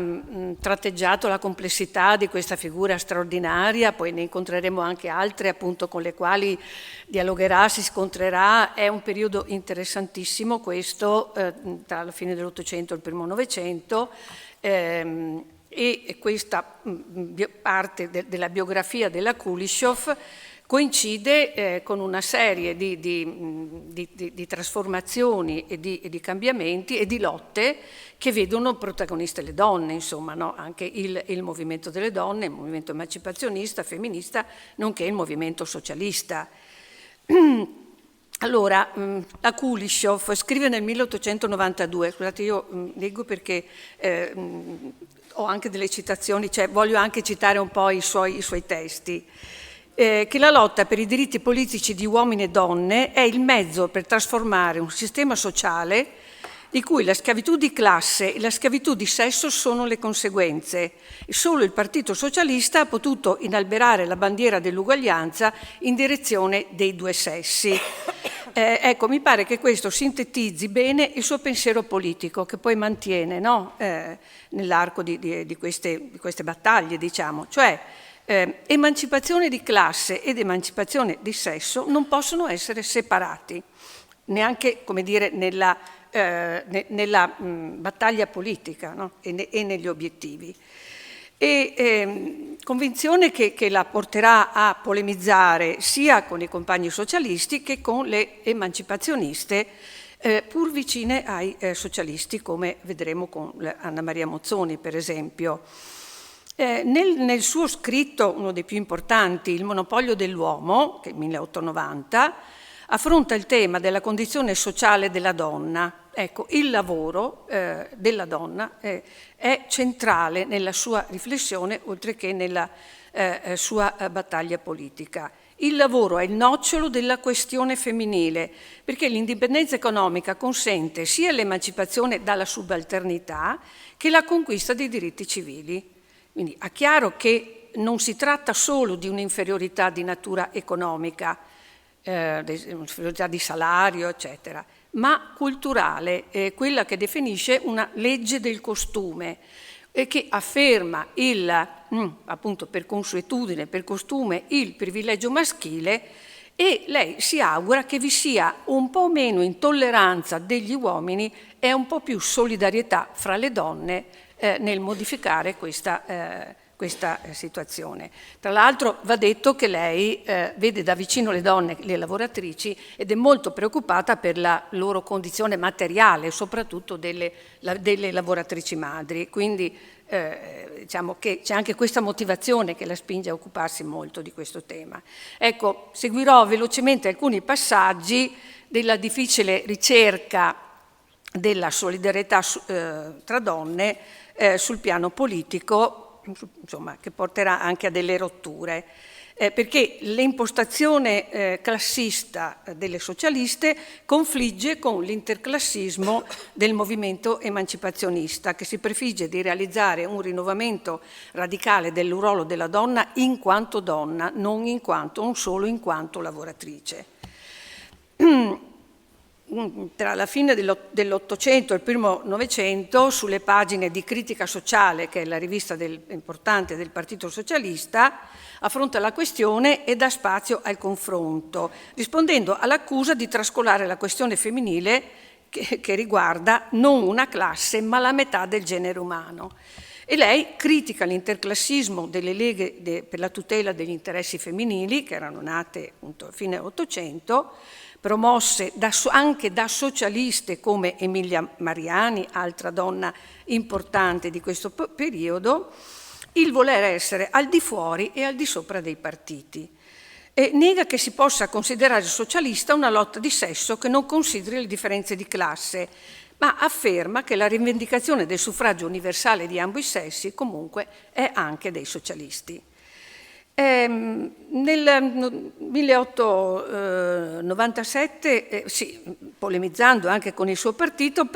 tratteggiato la complessità di questa figura straordinaria, poi ne incontreremo anche altre appunto con le quali dialogherà, si scontrerà. È un periodo interessantissimo questo, tra la fine dell'Ottocento e il primo Novecento, e questa parte della biografia della Kuleshov coincide con una serie di trasformazioni e di cambiamenti e di lotte che vedono protagoniste le donne, insomma, no? Anche il movimento delle donne, il movimento emancipazionista, femminista, nonché il movimento socialista. Allora, la Kuleshov scrive nel 1892, scusate, io leggo perché ho anche delle citazioni, cioè voglio anche citare un po' i suoi testi. Che la lotta per i diritti politici di uomini e donne è il mezzo per trasformare un sistema sociale di cui la schiavitù di classe e la schiavitù di sesso sono le conseguenze. E solo il Partito Socialista ha potuto inalberare la bandiera dell'uguaglianza in direzione dei due sessi. Ecco, mi pare che questo sintetizzi bene il suo pensiero politico, che poi mantiene, no? Nell'arco di queste battaglie, diciamo. Cioè, emancipazione di classe ed emancipazione di sesso non possono essere separati, neanche, come dire, nella battaglia politica, no? e negli obiettivi. Convinzione che la porterà a polemizzare sia con i compagni socialisti che con le emancipazioniste, pur vicine ai socialisti, come vedremo con Anna Maria Mozzoni, per esempio. Nel suo scritto, uno dei più importanti, Il monopolio dell'uomo, che è 1890, affronta il tema della condizione sociale della donna. Ecco, il lavoro della donna è centrale nella sua riflessione, oltre che nella sua battaglia politica. Il lavoro è il nocciolo della questione femminile, perché l'indipendenza economica consente sia l'emancipazione dalla subalternità che la conquista dei diritti civili. Quindi è chiaro che non si tratta solo di un'inferiorità di natura economica, un'inferiorità di salario, eccetera, ma culturale, quella che definisce una legge del costume, che afferma appunto per consuetudine, per costume, il privilegio maschile, e lei si augura che vi sia un po' meno intolleranza degli uomini e un po' più solidarietà fra le donne nel modificare questa situazione. Tra l'altro va detto che lei vede da vicino le donne, le lavoratrici, ed è molto preoccupata per la loro condizione materiale, soprattutto delle lavoratrici madri. Quindi diciamo che c'è anche questa motivazione che la spinge a occuparsi molto di questo tema. Ecco, seguirò velocemente alcuni passaggi della difficile ricerca della solidarietà tra donne sul piano politico, insomma, che porterà anche a delle rotture, perché l'impostazione classista delle socialiste confligge con l'interclassismo del movimento emancipazionista, che si prefigge di realizzare un rinnovamento radicale del ruolo della donna in quanto donna, non solo in quanto lavoratrice. tra la fine dell'Ottocento e il primo Novecento, sulle pagine di Critica Sociale, che è la rivista importante del Partito Socialista, affronta la questione e dà spazio al confronto, rispondendo all'accusa di trascurare la questione femminile che riguarda non una classe, ma la metà del genere umano. E lei critica l'interclassismo delle leghe per la tutela degli interessi femminili, che erano nate appunto a fine Ottocento, promosse anche da socialiste come Emilia Mariani, altra donna importante di questo periodo, il voler essere al di fuori e al di sopra dei partiti. E nega che si possa considerare socialista una lotta di sesso che non consideri le differenze di classe, ma afferma che la rivendicazione del suffragio universale di ambo i sessi comunque è anche dei socialisti. Nel 1897, polemizzando anche con il suo partito,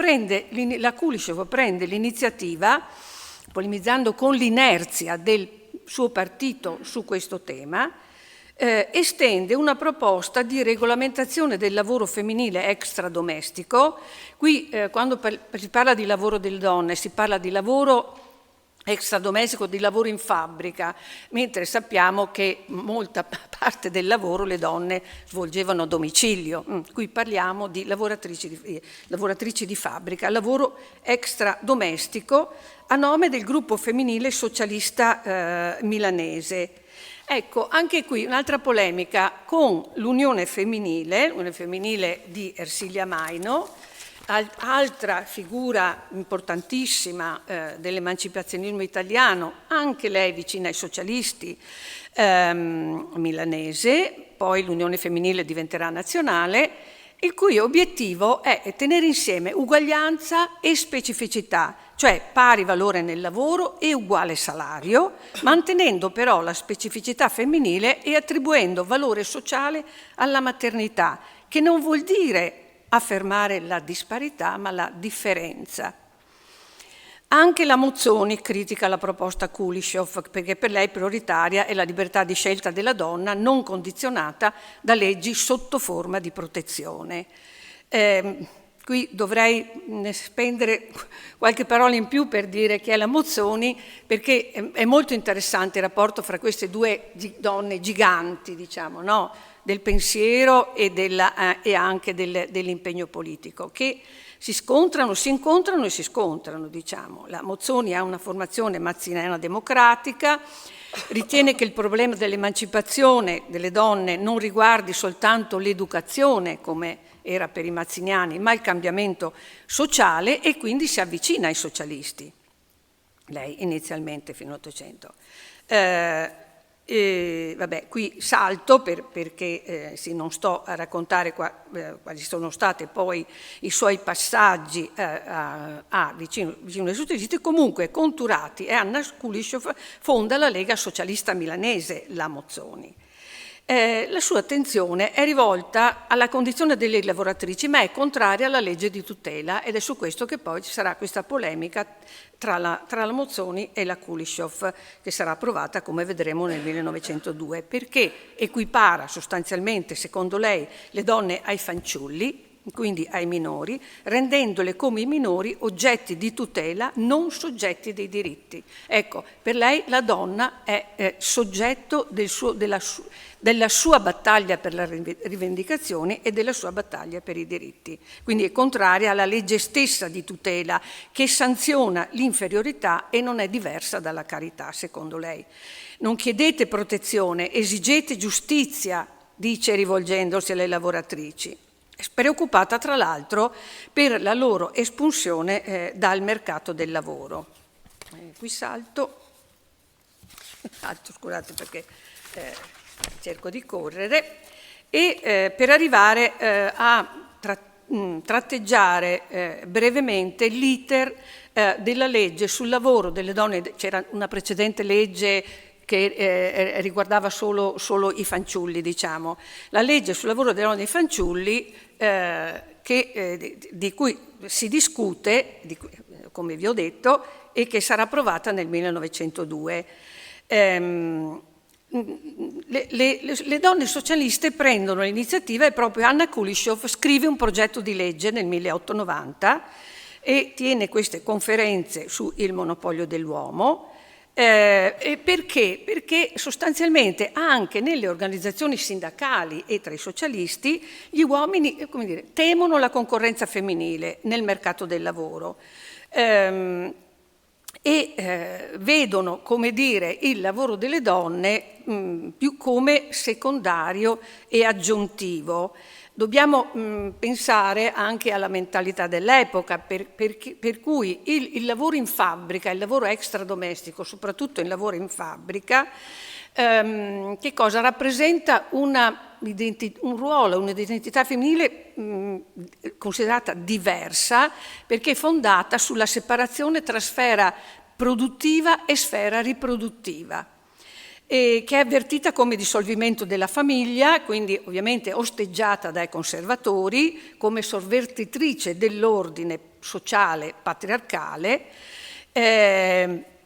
la Kuleshov prende l'iniziativa, polemizzando con l'inerzia del suo partito su questo tema, estende una proposta di regolamentazione del lavoro femminile extradomestico. Qui quando si parla di lavoro delle donne si parla di lavoro extradomestico, di lavoro in fabbrica, mentre sappiamo che molta parte del lavoro le donne svolgevano a domicilio. Qui parliamo di lavoratrici di fabbrica, lavoro extradomestico a nome del gruppo femminile socialista milanese. Ecco, anche qui un'altra polemica con l'Unione Femminile di Ersilia Maino, altra figura importantissima dell'emancipazionismo italiano, anche lei vicina ai socialisti, milanese, poi l'Unione Femminile diventerà nazionale, il cui obiettivo è tenere insieme uguaglianza e specificità, cioè pari valore nel lavoro e uguale salario, mantenendo però la specificità femminile e attribuendo valore sociale alla maternità, che non vuol dire affermare la disparità, ma la differenza. Anche la Mozzoni critica la proposta Kuleshov, perché per lei prioritaria è la libertà di scelta della donna non condizionata da leggi sotto forma di protezione. Qui dovrei spendere qualche parola in più per dire chi è la Mozzoni, perché è molto interessante il rapporto fra queste due donne giganti, diciamo, no? Del pensiero e anche dell'impegno politico, che si incontrano e si scontrano, diciamo. La Mozzoni ha una formazione mazziniana democratica, ritiene che il problema dell'emancipazione delle donne non riguardi soltanto l'educazione, come era per i mazziniani, ma il cambiamento sociale, e quindi si avvicina ai socialisti. Lei inizialmente fino all'Ottocento. Vabbè, qui salto perché non sto a raccontare quali sono stati poi i suoi passaggi vicino ai socialisti. Comunque, conturati, e Anna Kuleshov fonda la Lega Socialista Milanese, la Mozzoni. La sua attenzione è rivolta alla condizione delle lavoratrici, ma è contraria alla legge di tutela, ed è su questo che poi ci sarà questa polemica tra la Mozzoni e la Kuleshov, che sarà approvata, come vedremo, nel 1902, perché equipara sostanzialmente, secondo lei, le donne ai fanciulli, quindi ai minori, rendendole come i minori oggetti di tutela, non soggetti dei diritti. Ecco, per lei la donna è soggetto della sua battaglia per le rivendicazioni e della sua battaglia per i diritti. Quindi è contraria alla legge stessa di tutela, che sanziona l'inferiorità e non è diversa dalla carità, secondo lei. Non chiedete protezione, esigete giustizia, dice rivolgendosi alle lavoratrici, preoccupata tra l'altro per la loro espulsione dal mercato del lavoro. Qui salto, scusate perché cerco di correre, e per arrivare a tratteggiare brevemente l'iter della legge sul lavoro delle donne. C'era una precedente legge che riguardava solo i fanciulli, diciamo. La legge sul lavoro delle donne e i fanciulli, di cui si discute, come vi ho detto, e che sarà approvata nel 1902. le donne socialiste prendono l'iniziativa e proprio Anna Kuleshov scrive un progetto di legge nel 1890 e tiene queste conferenze sul monopolio dell'uomo. Perché? Perché sostanzialmente anche nelle organizzazioni sindacali e tra i socialisti gli uomini, come dire, temono la concorrenza femminile nel mercato del lavoro. Vedono, come dire, il lavoro delle donne più come secondario e aggiuntivo. Dobbiamo pensare anche alla mentalità dell'epoca, per cui il lavoro in fabbrica, il lavoro extradomestico, soprattutto il lavoro in fabbrica, che cosa rappresenta un ruolo, un'identità femminile considerata diversa, perché è fondata sulla separazione tra sfera produttiva e sfera riproduttiva, che è avvertita come dissolvimento della famiglia, quindi ovviamente osteggiata dai conservatori, come sovvertitrice dell'ordine sociale patriarcale.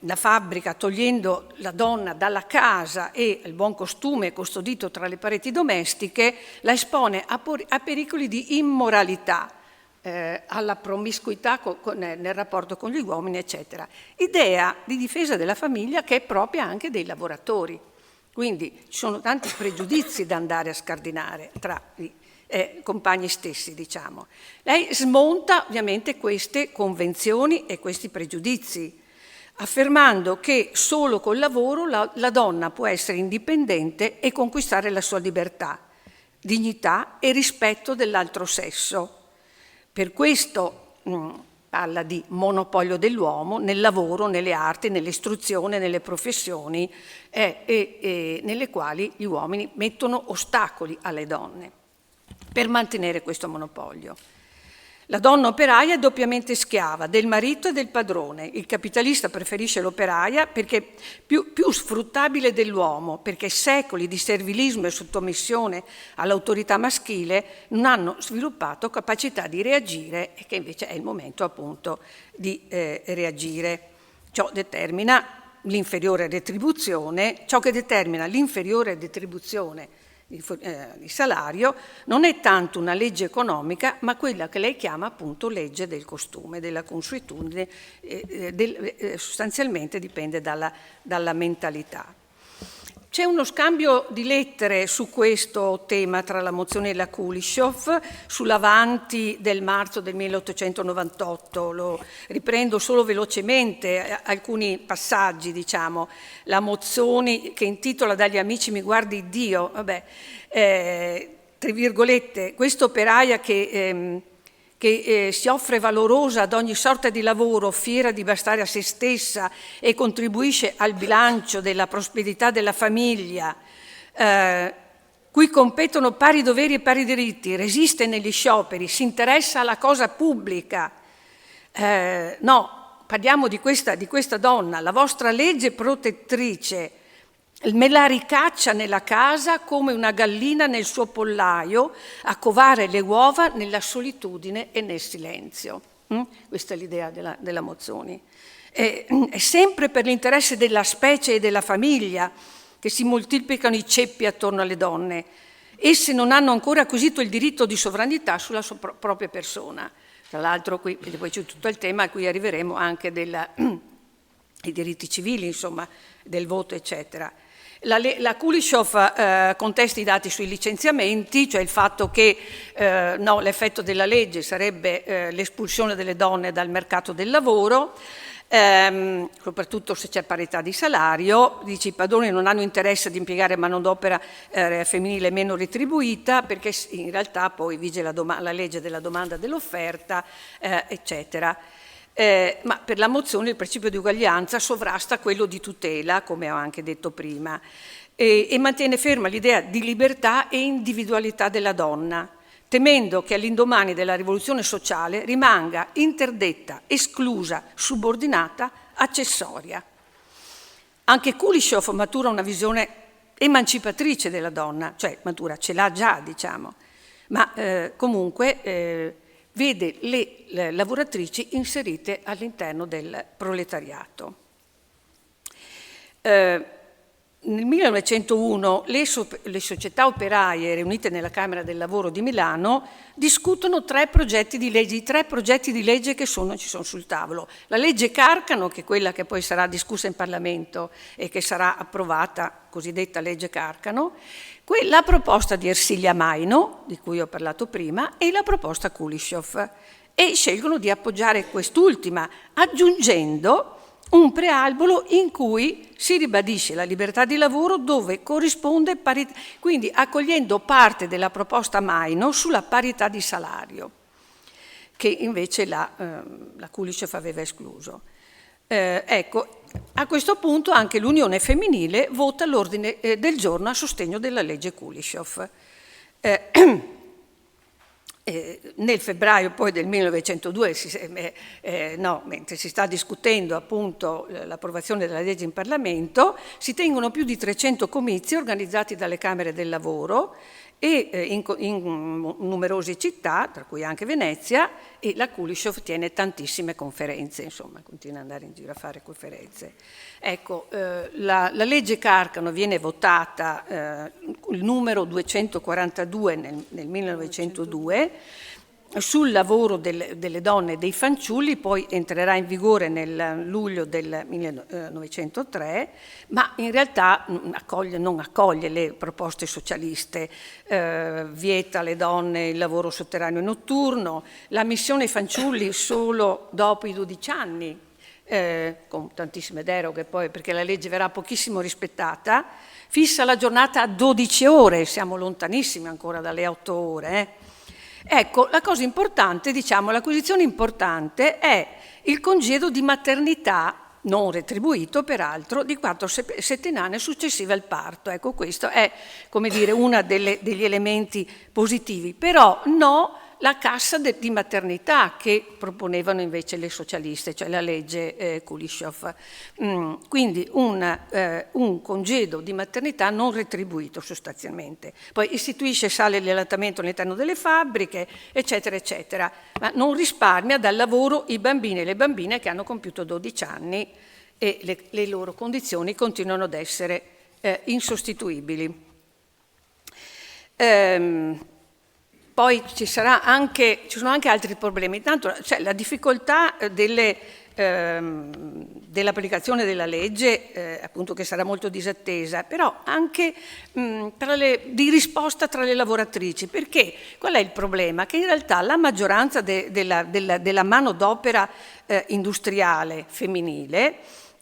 La fabbrica, togliendo la donna dalla casa e il buon costume custodito tra le pareti domestiche, la espone a pericoli di immoralità, alla promiscuità nel rapporto con gli uomini, eccetera. Idea di difesa della famiglia che è propria anche dei lavoratori. Quindi ci sono tanti pregiudizi da andare a scardinare tra i compagni stessi, diciamo. Lei smonta ovviamente queste convenzioni e questi pregiudizi, affermando che solo col lavoro la donna può essere indipendente e conquistare la sua libertà, dignità e rispetto dell'altro sesso. Per questo parla di monopolio dell'uomo nel lavoro, nelle arti, nell'istruzione, nelle professioni nelle quali gli uomini mettono ostacoli alle donne per mantenere questo monopolio. La donna operaia è doppiamente schiava del marito e del padrone. Il capitalista preferisce l'operaia perché più sfruttabile dell'uomo, perché secoli di servilismo e sottomissione all'autorità maschile non hanno sviluppato capacità di reagire, e che invece è il momento appunto di reagire. Ciò che determina l'inferiore retribuzione di salario non è tanto una legge economica, ma quella che lei chiama appunto legge del costume, della consuetudine, sostanzialmente dipende dalla mentalità. C'è uno scambio di lettere su questo tema tra la mozione e la Kuleshov sull'Avanti del marzo del 1898. Lo riprendo solo velocemente alcuni passaggi, diciamo. La mozione che intitola "Dagli amici mi guardi Dio", vabbè, tra virgolette, questa operaia che si offre valorosa ad ogni sorta di lavoro, fiera di bastare a se stessa e contribuisce al bilancio della prosperità della famiglia, cui competono pari doveri e pari diritti, resiste negli scioperi, si interessa alla cosa pubblica. No, parliamo di questa donna, la vostra legge protettrice me la ricaccia nella casa come una gallina nel suo pollaio a covare le uova nella solitudine e nel silenzio. Questa è l'idea della Mozzoni. È sempre per l'interesse della specie e della famiglia che si moltiplicano i ceppi attorno alle donne. Esse non hanno ancora acquisito il diritto di sovranità sulla sua propria persona. Tra l'altro qui poi c'è tutto il tema a cui arriveremo anche dei diritti civili, insomma, del voto, eccetera. La Kuleshov contesta i dati sui licenziamenti, cioè il fatto che l'effetto della legge sarebbe l'espulsione delle donne dal mercato del lavoro, soprattutto se c'è parità di salario. Dice: i padroni non hanno interesse di impiegare manodopera femminile meno retribuita, perché in realtà poi vige la legge della domanda e dell'offerta, eccetera. Ma per la mozione il principio di uguaglianza sovrasta quello di tutela, come ho anche detto prima, e mantiene ferma l'idea di libertà e individualità della donna, temendo che all'indomani della rivoluzione sociale rimanga interdetta, esclusa, subordinata, accessoria. Anche Kuleshov matura una visione emancipatrice della donna, cioè matura, ce l'ha già, diciamo, ma comunque vede le lavoratrici inserite all'interno del proletariato. Nel 1901 le società operaie riunite nella Camera del Lavoro di Milano discutono tre progetti di legge che ci sono sul tavolo. La legge Carcano, che è quella che poi sarà discussa in Parlamento e che sarà approvata, cosiddetta legge Carcano, la proposta di Ersilia Maino, di cui ho parlato prima, e la proposta Kuleshov, e scelgono di appoggiare quest'ultima, aggiungendo un preambolo in cui si ribadisce la libertà di lavoro dove corrisponde quindi accogliendo parte della proposta Maino sulla parità di salario, che invece la Kuleshov aveva escluso. Ecco, a questo punto anche l'Unione Femminile vota l'ordine del giorno a sostegno della legge Kuleshov. Nel febbraio poi del 1902, mentre si sta discutendo appunto l'approvazione della legge in Parlamento, si tengono più di 300 comizi organizzati dalle Camere del Lavoro e in numerose città, tra cui anche Venezia, e la Kuleshov tiene tantissime conferenze, insomma, continua ad andare in giro a fare conferenze. Ecco, la legge Carcano viene votata, il numero 242 nel 1902, sul lavoro delle donne e dei fanciulli, poi entrerà in vigore nel luglio del 1903, ma in realtà non accoglie le proposte socialiste, vieta alle donne il lavoro sotterraneo e notturno, la missione ai fanciulli solo dopo i 12 anni, con tantissime deroghe poi perché la legge verrà pochissimo rispettata, fissa la giornata a 12 ore, siamo lontanissimi ancora dalle 8 ore. Ecco, la cosa importante, l'acquisizione importante è il congedo di maternità, non retribuito peraltro, di 4 settimane successive al parto. Ecco, questo è, come dire, uno degli elementi positivi, però no la cassa di maternità che proponevano invece le socialiste, cioè la legge Kuleshov. Quindi un congedo di maternità non retribuito sostanzialmente. Poi istituisce sale di allattamento all'interno delle fabbriche, eccetera, eccetera, ma non risparmia dal lavoro i bambini e le bambine che hanno compiuto 12 anni e le loro condizioni continuano ad essere insostituibili. Poi ci sono anche altri problemi. Intanto c'è la difficoltà dell'applicazione della legge, appunto, che sarà molto disattesa, però anche di risposta tra le lavoratrici. Perché? Qual è il problema? Che in realtà la maggioranza della manodopera industriale femminile,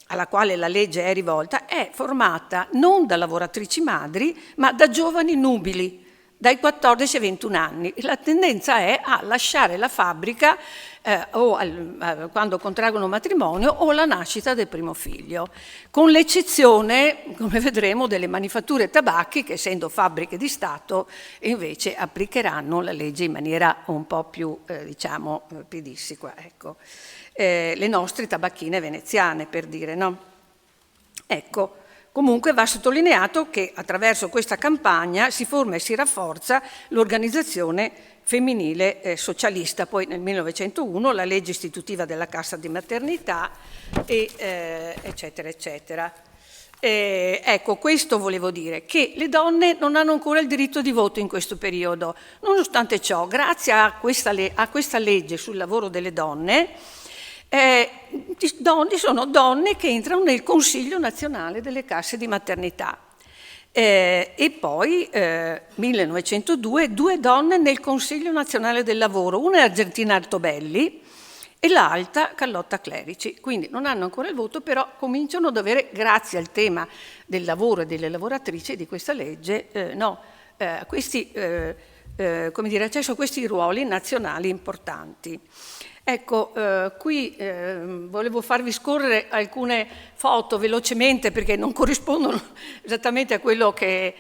alla quale la legge è rivolta, è formata non da lavoratrici madri, ma da giovani nubili, dai 14 ai 21 anni. La tendenza è a lasciare la fabbrica quando contraggono matrimonio o alla nascita del primo figlio, con l'eccezione, come vedremo, delle manifatture tabacchi che, essendo fabbriche di Stato, invece applicheranno la legge in maniera un po' più, pedissequa. Ecco. Le nostre tabacchine veneziane, per dire, no? Ecco. Comunque va sottolineato che attraverso questa campagna si forma e si rafforza l'organizzazione femminile socialista. Poi nel 1901 la legge istitutiva della cassa di maternità, eccetera, eccetera. Ecco, questo volevo dire, che le donne non hanno ancora il diritto di voto in questo periodo. Nonostante ciò, grazie a questa legge sul lavoro delle donne, sono donne che entrano nel Consiglio nazionale delle casse di maternità e poi 1902 2 donne nel Consiglio nazionale del lavoro, una è Argentina Altobelli e l'altra Carlotta Clerici. Quindi non hanno ancora il voto, però cominciano ad avere, grazie al tema del lavoro e delle lavoratrici di questa legge, accesso a questi ruoli nazionali importanti. Ecco, qui volevo farvi scorrere alcune foto velocemente perché non corrispondono esattamente a quello che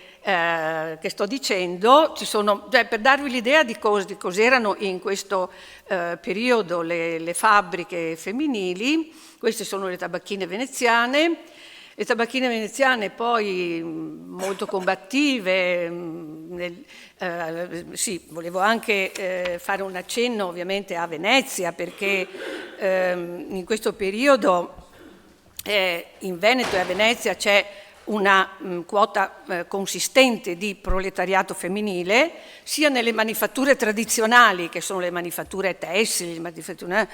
sto dicendo. Per darvi l'idea di cos'erano in questo periodo le fabbriche femminili. Queste sono le tabacchine veneziane. Le tabacchine veneziane poi molto combattive, volevo anche fare un accenno ovviamente a Venezia perché in questo periodo in Veneto e a Venezia c'è una quota consistente di proletariato femminile, sia nelle manifatture tradizionali, che sono le manifatture tessili, le manifatture,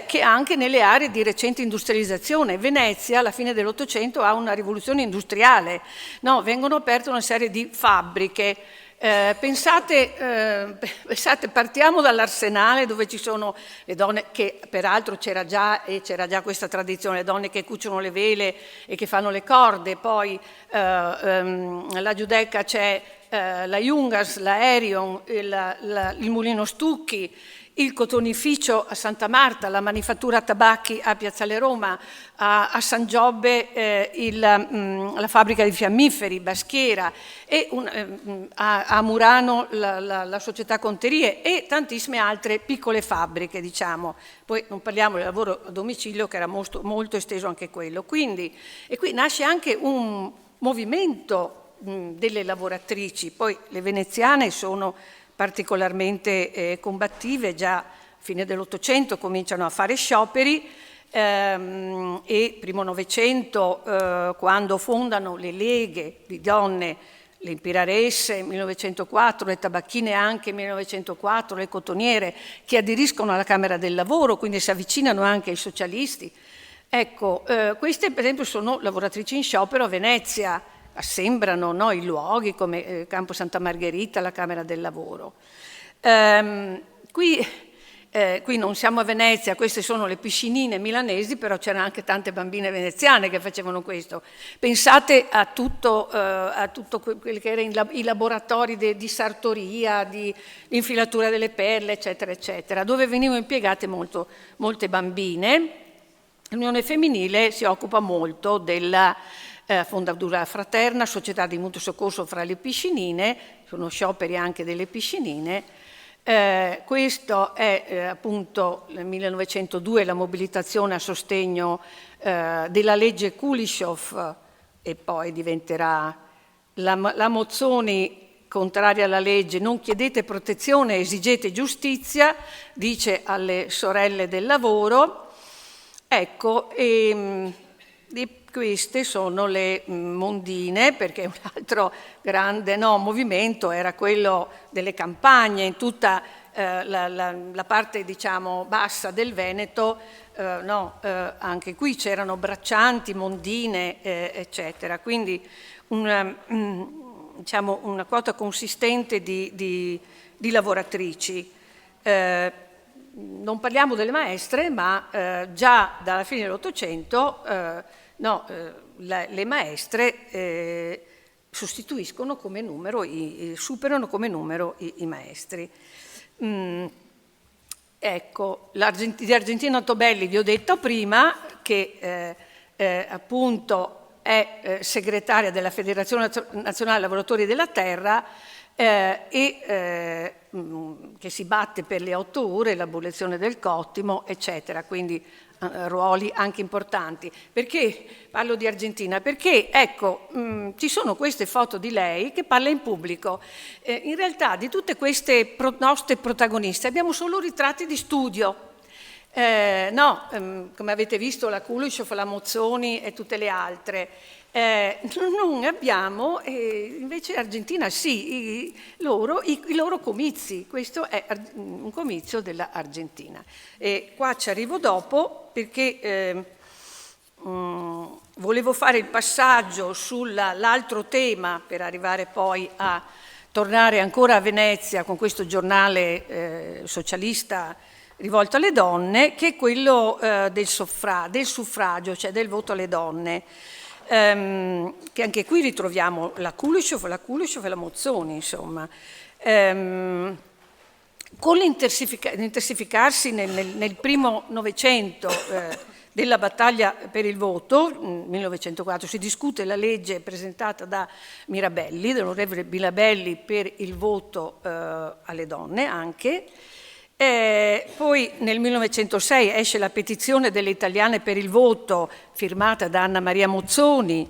che anche nelle aree di recente industrializzazione. Venezia, alla fine dell'Ottocento, ha una rivoluzione industriale, no? Vengono aperte una serie di fabbriche. Pensate, partiamo dall'Arsenale, dove ci sono le donne, che peraltro c'era già questa tradizione, le donne che cuciono le vele e che fanno le corde, poi la Giudecca c'è la Jungers, la Erion, il Mulino Stucchi, il cotonificio a Santa Marta, la manifattura tabacchi a Piazzale Roma, a San Giobbe la fabbrica di fiammiferi, Baschiera, e a Murano la società Conterie e tantissime altre piccole fabbriche, diciamo. Poi non parliamo del lavoro a domicilio, che era molto, molto esteso anche quello. Quindi, e qui nasce anche un movimento delle lavoratrici. Poi le veneziane sono particolarmente combattive, già a fine dell'Ottocento cominciano a fare scioperi, e primo Novecento, quando fondano le leghe di donne, le impiraresse nel 1904, le tabacchine anche nel 1904, le cotoniere, che aderiscono alla Camera del Lavoro, quindi si avvicinano anche ai socialisti. Ecco, queste per esempio sono lavoratrici in sciopero a Venezia, assembrano, no, i luoghi come Campo Santa Margherita, la Camera del Lavoro. Qui non siamo a Venezia, queste sono le piscinine milanesi, però c'erano anche tante bambine veneziane che facevano questo. Pensate a tutto quelli che erano i laboratori di sartoria, di infilatura delle perle, eccetera, eccetera, dove venivano impiegate molte bambine. L'Unione Femminile si occupa molto della fondatura fraterna, società di mutuo soccorso fra le piscinine, sono scioperi anche delle piscinine. Questo è appunto nel 1902 la mobilitazione a sostegno della legge Kuleshov, e poi diventerà la Mozzoni, contraria alla legge: non chiedete protezione, esigete giustizia, dice alle sorelle del lavoro. Ecco, queste sono le mondine, perché un altro grande movimento era quello delle campagne in tutta la parte, diciamo, bassa del Veneto. Anche qui c'erano braccianti, mondine, eccetera. Quindi una quota consistente di lavoratrici. Non parliamo delle maestre, ma già dalla fine dell'Ottocento le maestre sostituiscono come numero, superano come numero i maestri. Ecco, di Argentina Tobelli vi ho detto prima che appunto è segretaria della Federazione Nazionale Lavoratori della Terra, che si batte per le 8 ore, l'abolizione del cottimo, eccetera, quindi ruoli anche importanti. Perché parlo di Argentina? Perché, ecco, ci sono queste foto di lei che parla in pubblico. In realtà di tutte queste nostre protagoniste abbiamo solo ritratti di studio. Come avete visto, la Kuleshov, la Mozzoni e tutte le altre. Non abbiamo, invece Argentina sì, i loro comizi. Questo è un comizio dell'Argentina. E qua ci arrivo dopo, perché volevo fare il passaggio sull'altro tema per arrivare poi a tornare ancora a Venezia con questo giornale socialista rivolto alle donne, che è quello del suffragio, cioè del voto alle donne. Che anche qui ritroviamo la Kuleshov e la Mozzoni, insomma. Con l'intensificarsi nel primo Novecento della battaglia per il voto, nel 1904, si discute la legge presentata da Mirabelli, dell'onorevole Mirabelli, per il voto alle donne anche. Poi nel 1906 esce la petizione delle italiane per il voto, firmata da Anna Maria Mozzoni,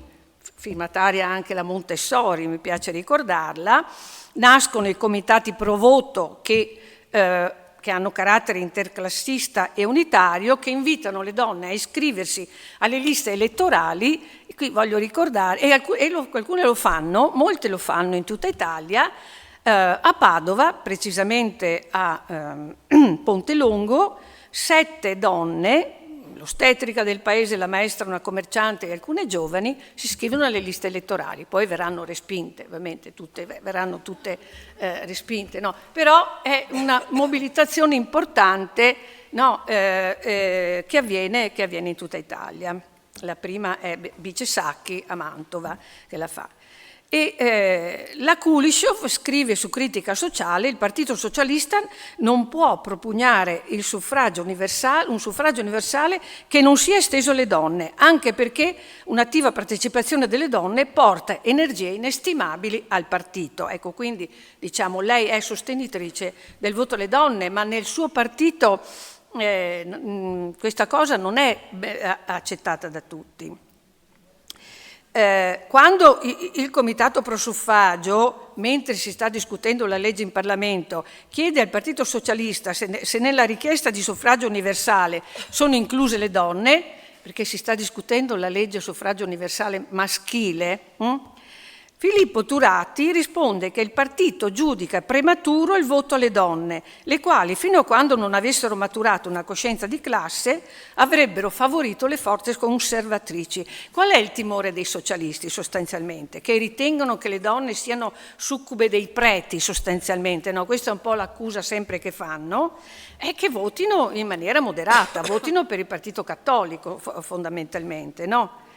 firmataria anche la Montessori, mi piace ricordarla. Nascono i comitati pro voto che hanno carattere interclassista e unitario, che invitano le donne a iscriversi alle liste elettorali, qui voglio ricordare, alcune lo fanno, molte lo fanno in tutta Italia, a Padova, precisamente a Ponte Longo, 7 donne, l'ostetrica del paese, la maestra, una commerciante e alcune giovani, si iscrivono alle liste elettorali, poi verranno respinte, ovviamente verranno tutte respinte, no? Però è una mobilitazione importante, no? Che avviene in tutta Italia. La prima è Bice Sacchi a Mantova che la fa. E la Kulishov scrive su Critica Sociale: il Partito Socialista non può propugnare un suffragio universale che non sia esteso alle donne, anche perché un'attiva partecipazione delle donne porta energie inestimabili al partito. Ecco, quindi diciamo lei è sostenitrice del voto alle donne, ma nel suo partito questa cosa non è accettata da tutti. Quando il Comitato Pro Suffragio, mentre si sta discutendo la legge in Parlamento, chiede al Partito Socialista se nella richiesta di suffragio universale sono incluse le donne, perché si sta discutendo la legge suffragio universale maschile, Filippo Turati risponde che il partito giudica prematuro il voto alle donne, le quali fino a quando non avessero maturato una coscienza di classe avrebbero favorito le forze conservatrici. Qual è il timore dei socialisti sostanzialmente? Che ritengono che le donne siano succube dei preti sostanzialmente, no? Questa è un po' l'accusa sempre che fanno, è che votino in maniera moderata, votino per il partito cattolico fondamentalmente, no?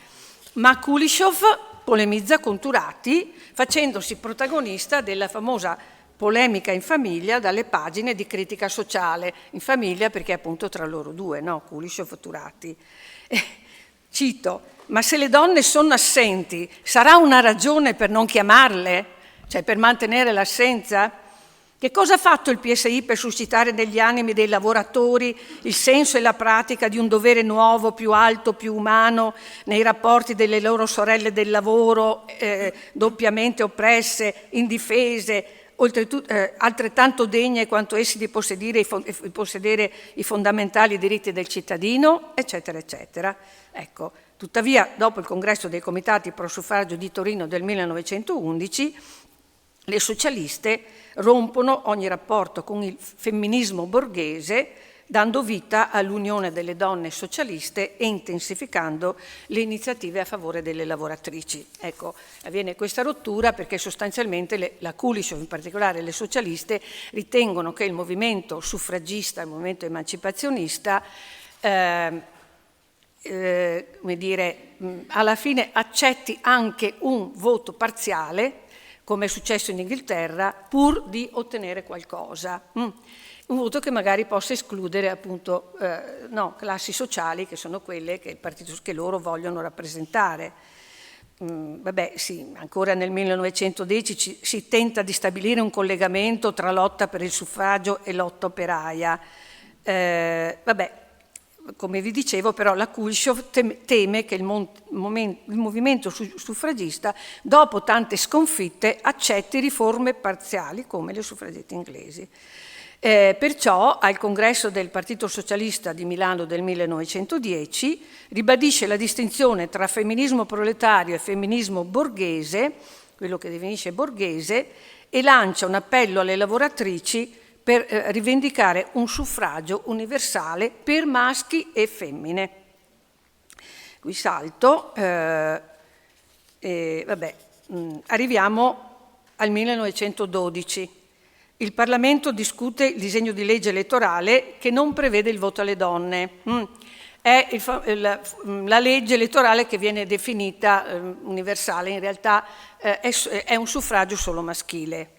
Ma Kulishov polemizza con Turati facendosi protagonista della famosa polemica in famiglia dalle pagine di Critica Sociale, in famiglia perché appunto tra loro due, no? Kulishov e Turati. Cito: ma se le donne sono assenti, sarà una ragione per non chiamarle? Cioè per mantenere l'assenza? Che cosa ha fatto il PSI per suscitare negli animi dei lavoratori il senso e la pratica di un dovere nuovo, più alto, più umano, nei rapporti delle loro sorelle del lavoro, doppiamente oppresse, indifese, altrettanto degne quanto essi di possedere i fondamentali diritti del cittadino, eccetera, eccetera. Ecco, tuttavia, dopo il congresso dei comitati pro suffragio di Torino del 1911, le socialiste rompono ogni rapporto con il femminismo borghese, dando vita all'unione delle donne socialiste e intensificando le iniziative a favore delle lavoratrici. Ecco, avviene questa rottura perché sostanzialmente la Kulishov, in particolare le socialiste, ritengono che il movimento suffragista, il movimento emancipazionista, come dire, alla fine accetti anche un voto parziale, come è successo in Inghilterra, pur di ottenere qualcosa. Un voto che magari possa escludere appunto classi sociali che sono quelle che, che loro vogliono rappresentare. Vabbè, sì, ancora nel 1910 si tenta di stabilire un collegamento tra lotta per il suffragio e lotta operaia. Vabbè, come vi dicevo, però la Kulishov teme che il movimento suffragista, dopo tante sconfitte, accetti riforme parziali come le suffragette inglesi. Perciò al congresso del Partito Socialista di Milano del 1910 ribadisce la distinzione tra femminismo proletario e femminismo borghese, quello che definisce borghese, e lancia un appello alle lavoratrici per rivendicare un suffragio universale per maschi e femmine. Qui salto, arriviamo al 1912. Il Parlamento discute il disegno di legge elettorale che non prevede il voto alle donne. È la legge elettorale che viene definita universale, in realtà è un suffragio solo maschile.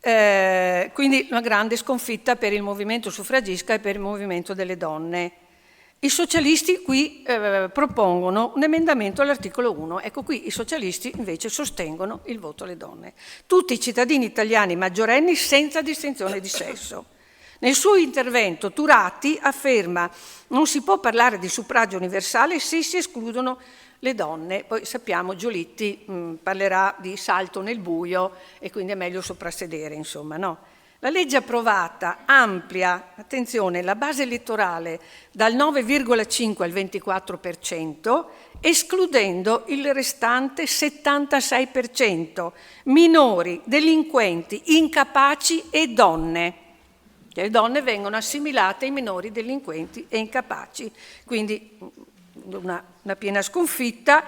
Quindi una grande sconfitta per il movimento suffragista e per il movimento delle donne. I socialisti qui propongono un emendamento all'articolo 1. Ecco, qui i socialisti invece sostengono il voto alle donne. Tutti i cittadini italiani maggiorenni senza distinzione di sesso. Nel suo intervento Turati afferma: non si può parlare di suffragio universale se si escludono le donne. Poi sappiamo Giolitti parlerà di salto nel buio e quindi è meglio soprassedere, insomma, no? La legge approvata amplia, attenzione, la base elettorale dal 9,5 al 24%, escludendo il restante 76%, minori, delinquenti, incapaci e donne. Le donne vengono assimilate ai minori, delinquenti e incapaci. Quindi una piena sconfitta.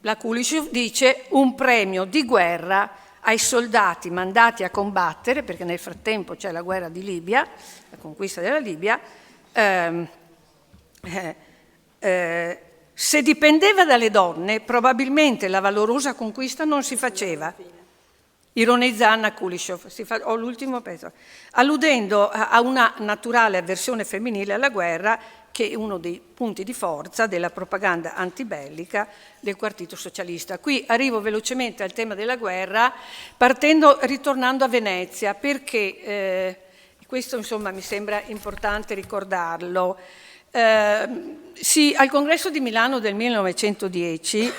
La Kulishov dice un premio di guerra ai soldati mandati a combattere, perché nel frattempo c'è la guerra di Libia, la conquista della Libia. Se dipendeva dalle donne, probabilmente la valorosa conquista non si faceva. Ironizza Anna Kulishov, ho l'ultimo pezzo, alludendo a una naturale avversione femminile alla guerra, che è uno dei punti di forza della propaganda antibellica del Partito Socialista. Qui arrivo velocemente al tema della guerra, ritornando a Venezia, perché questo insomma mi sembra importante ricordarlo. Sì, al congresso di Milano del 1910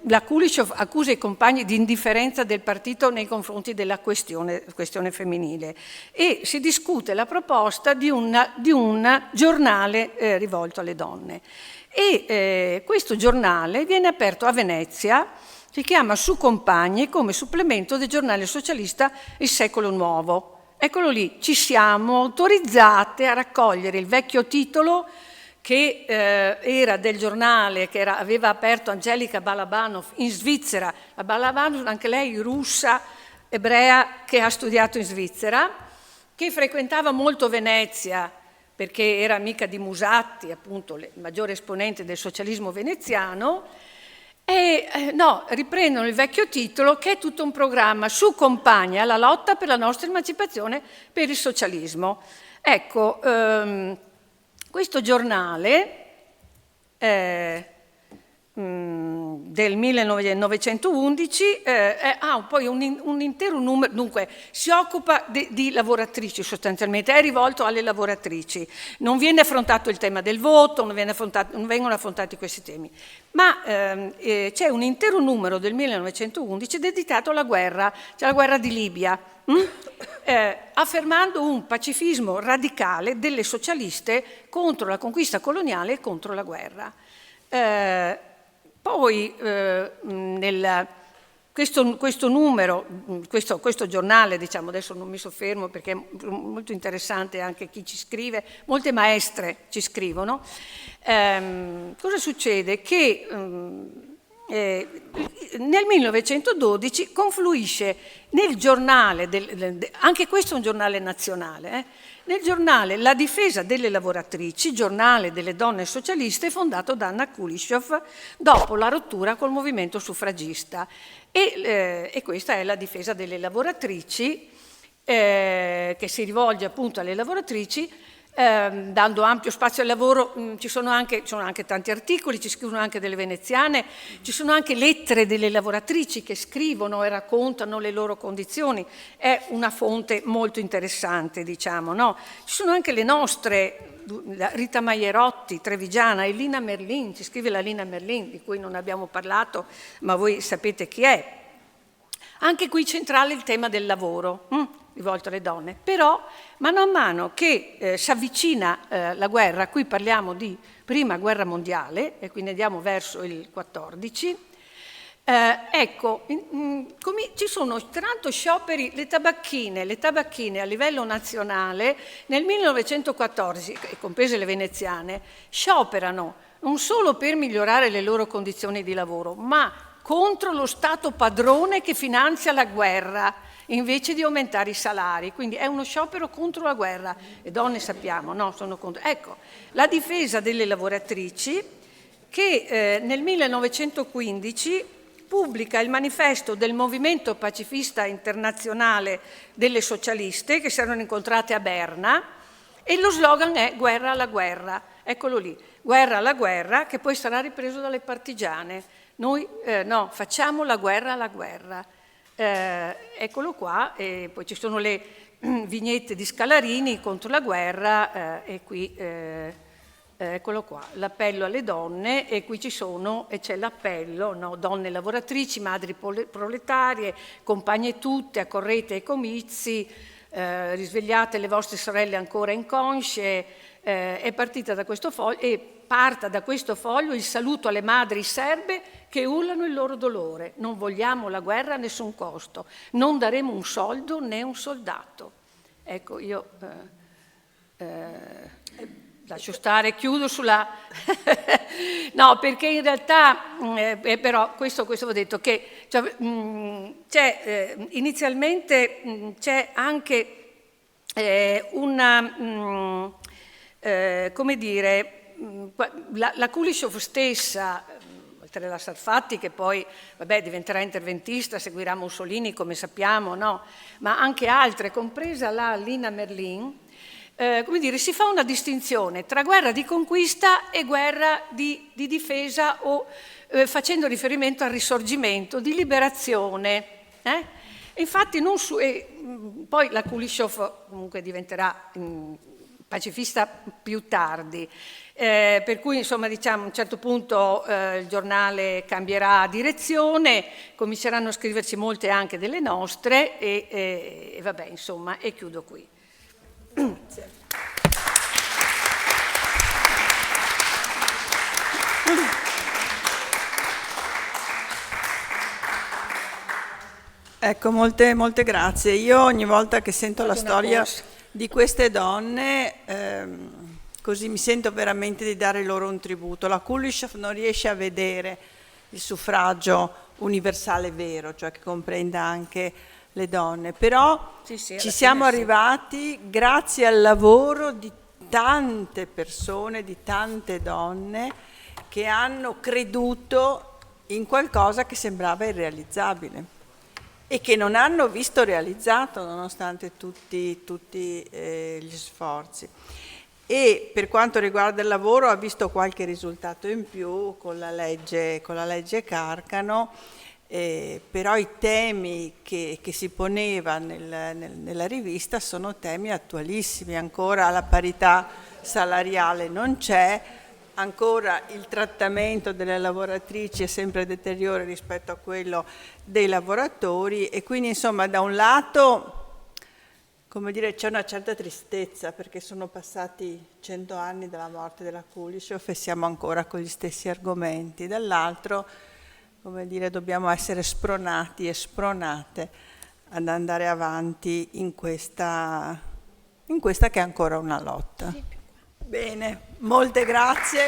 la Kulishov accusa i compagni di indifferenza del partito nei confronti della questione femminile e si discute la proposta di un giornale rivolto alle donne. E questo giornale viene aperto a Venezia, si chiama Su Compagni, come supplemento del giornale socialista Il Secolo Nuovo. Eccolo lì, ci siamo autorizzate a raccogliere il vecchio titolo che era del giornale che aveva aperto Angelica Balabanov in Svizzera. La Balabanov, anche lei russa, ebrea, che ha studiato in Svizzera, che frequentava molto Venezia perché era amica di Musatti, appunto il maggiore esponente del socialismo veneziano. E riprendono il vecchio titolo, che è tutto un programma su Compagna, la lotta per la nostra emancipazione, per il socialismo. Ecco, questo giornale del 1911 ha poi un intero numero, dunque si occupa di lavoratrici sostanzialmente, è rivolto alle lavoratrici, non viene affrontato il tema del voto, non vengono affrontati questi temi, ma c'è un intero numero del 1911 dedicato alla guerra, cioè alla guerra di Libia, affermando un pacifismo radicale delle socialiste contro la conquista coloniale e contro la guerra. Poi questo numero, questo giornale, diciamo, adesso non mi soffermo perché è molto interessante anche chi ci scrive, molte maestre ci scrivono. Cosa succede? Che nel 1912 confluisce nel giornale, anche questo è un giornale nazionale, nel giornale La difesa delle lavoratrici, giornale delle donne socialiste, fondato da Anna Kulishov dopo la rottura col movimento suffragista. E questa è la difesa delle lavoratrici, che si rivolge appunto alle lavoratrici, dando ampio spazio al lavoro. Ci sono anche tanti articoli, ci scrivono anche delle veneziane, ci sono anche lettere delle lavoratrici che scrivono e raccontano le loro condizioni. È una fonte molto interessante, diciamo, no? Ci sono anche le nostre, Rita Maierotti, trevigiana, e Lina Merlin, ci scrive la Lina Merlin, di cui non abbiamo parlato, ma voi sapete chi è. Anche qui centrale il tema del lavoro, rivolto alle donne. Però, mano a mano che si avvicina la guerra, qui parliamo di prima guerra mondiale, e quindi andiamo verso il 14, ci sono tanto scioperi, le tabacchine a livello nazionale nel 1914, comprese le veneziane, scioperano non solo per migliorare le loro condizioni di lavoro, ma contro lo Stato padrone che finanzia la guerra invece di aumentare i salari. Quindi è uno sciopero contro la guerra. Le donne sappiamo, no? Sono contro. Ecco, la difesa delle lavoratrici che nel 1915 pubblica il manifesto del Movimento Pacifista Internazionale delle Socialiste, che si erano incontrate a Berna, e lo slogan è Guerra alla guerra. Eccolo lì, Guerra alla guerra, che poi sarà ripreso dalle partigiane. Noi facciamo la guerra alla guerra. Eccolo qua, e poi ci sono le vignette di Scalarini contro la guerra, e qui eccolo qua, l'appello alle donne, e qui c'è l'appello, no? Donne lavoratrici, madri proletarie, compagne tutte, accorrete ai comizi, risvegliate le vostre sorelle ancora inconsce, è partita da questo foglio e parta da questo foglio il saluto alle madri serbe che urlano il loro dolore. Non vogliamo la guerra a nessun costo, non daremo un soldo né un soldato. Ecco, io lascio stare, chiudo sulla... No, perché in realtà, però, questo ho detto, che cioè, inizialmente c'è anche una... come dire, la Kuleshov stessa, oltre alla Sarfatti, che poi diventerà interventista, seguirà Mussolini come sappiamo, no? Ma anche altre, compresa la Lina Merlin, come dire, si fa una distinzione tra guerra di conquista e guerra di difesa o facendo riferimento al risorgimento, di liberazione. Infatti poi la Kuleshov comunque diventerà pacifista più tardi, per cui insomma diciamo a un certo punto il giornale cambierà direzione, cominceranno a scriverci molte anche delle nostre e vabbè insomma e chiudo qui. Grazie. Ecco, molte grazie. Io ogni volta che sento la storia di queste donne, così mi sento veramente di dare loro un tributo. La Kuleshov non riesce a vedere il suffragio universale vero, cioè che comprenda anche le donne, però ci siamo arrivati grazie al lavoro di tante persone, di tante donne che hanno creduto in qualcosa che sembrava irrealizzabile e che non hanno visto realizzato nonostante tutti gli sforzi. E per quanto riguarda il lavoro ha visto qualche risultato in più con la legge Carcano, però i temi che si poneva nella rivista sono temi attualissimi. Ancora la parità salariale non c'è, ancora il trattamento delle lavoratrici è sempre deteriore rispetto a quello dei lavoratori e quindi insomma da un lato, come dire, c'è una certa tristezza perché sono passati 100 anni dalla morte della Kuleshov e siamo ancora con gli stessi argomenti, dall'altro, come dire, dobbiamo essere spronati e spronate ad andare avanti in questa che è ancora una lotta. Bene, molte grazie.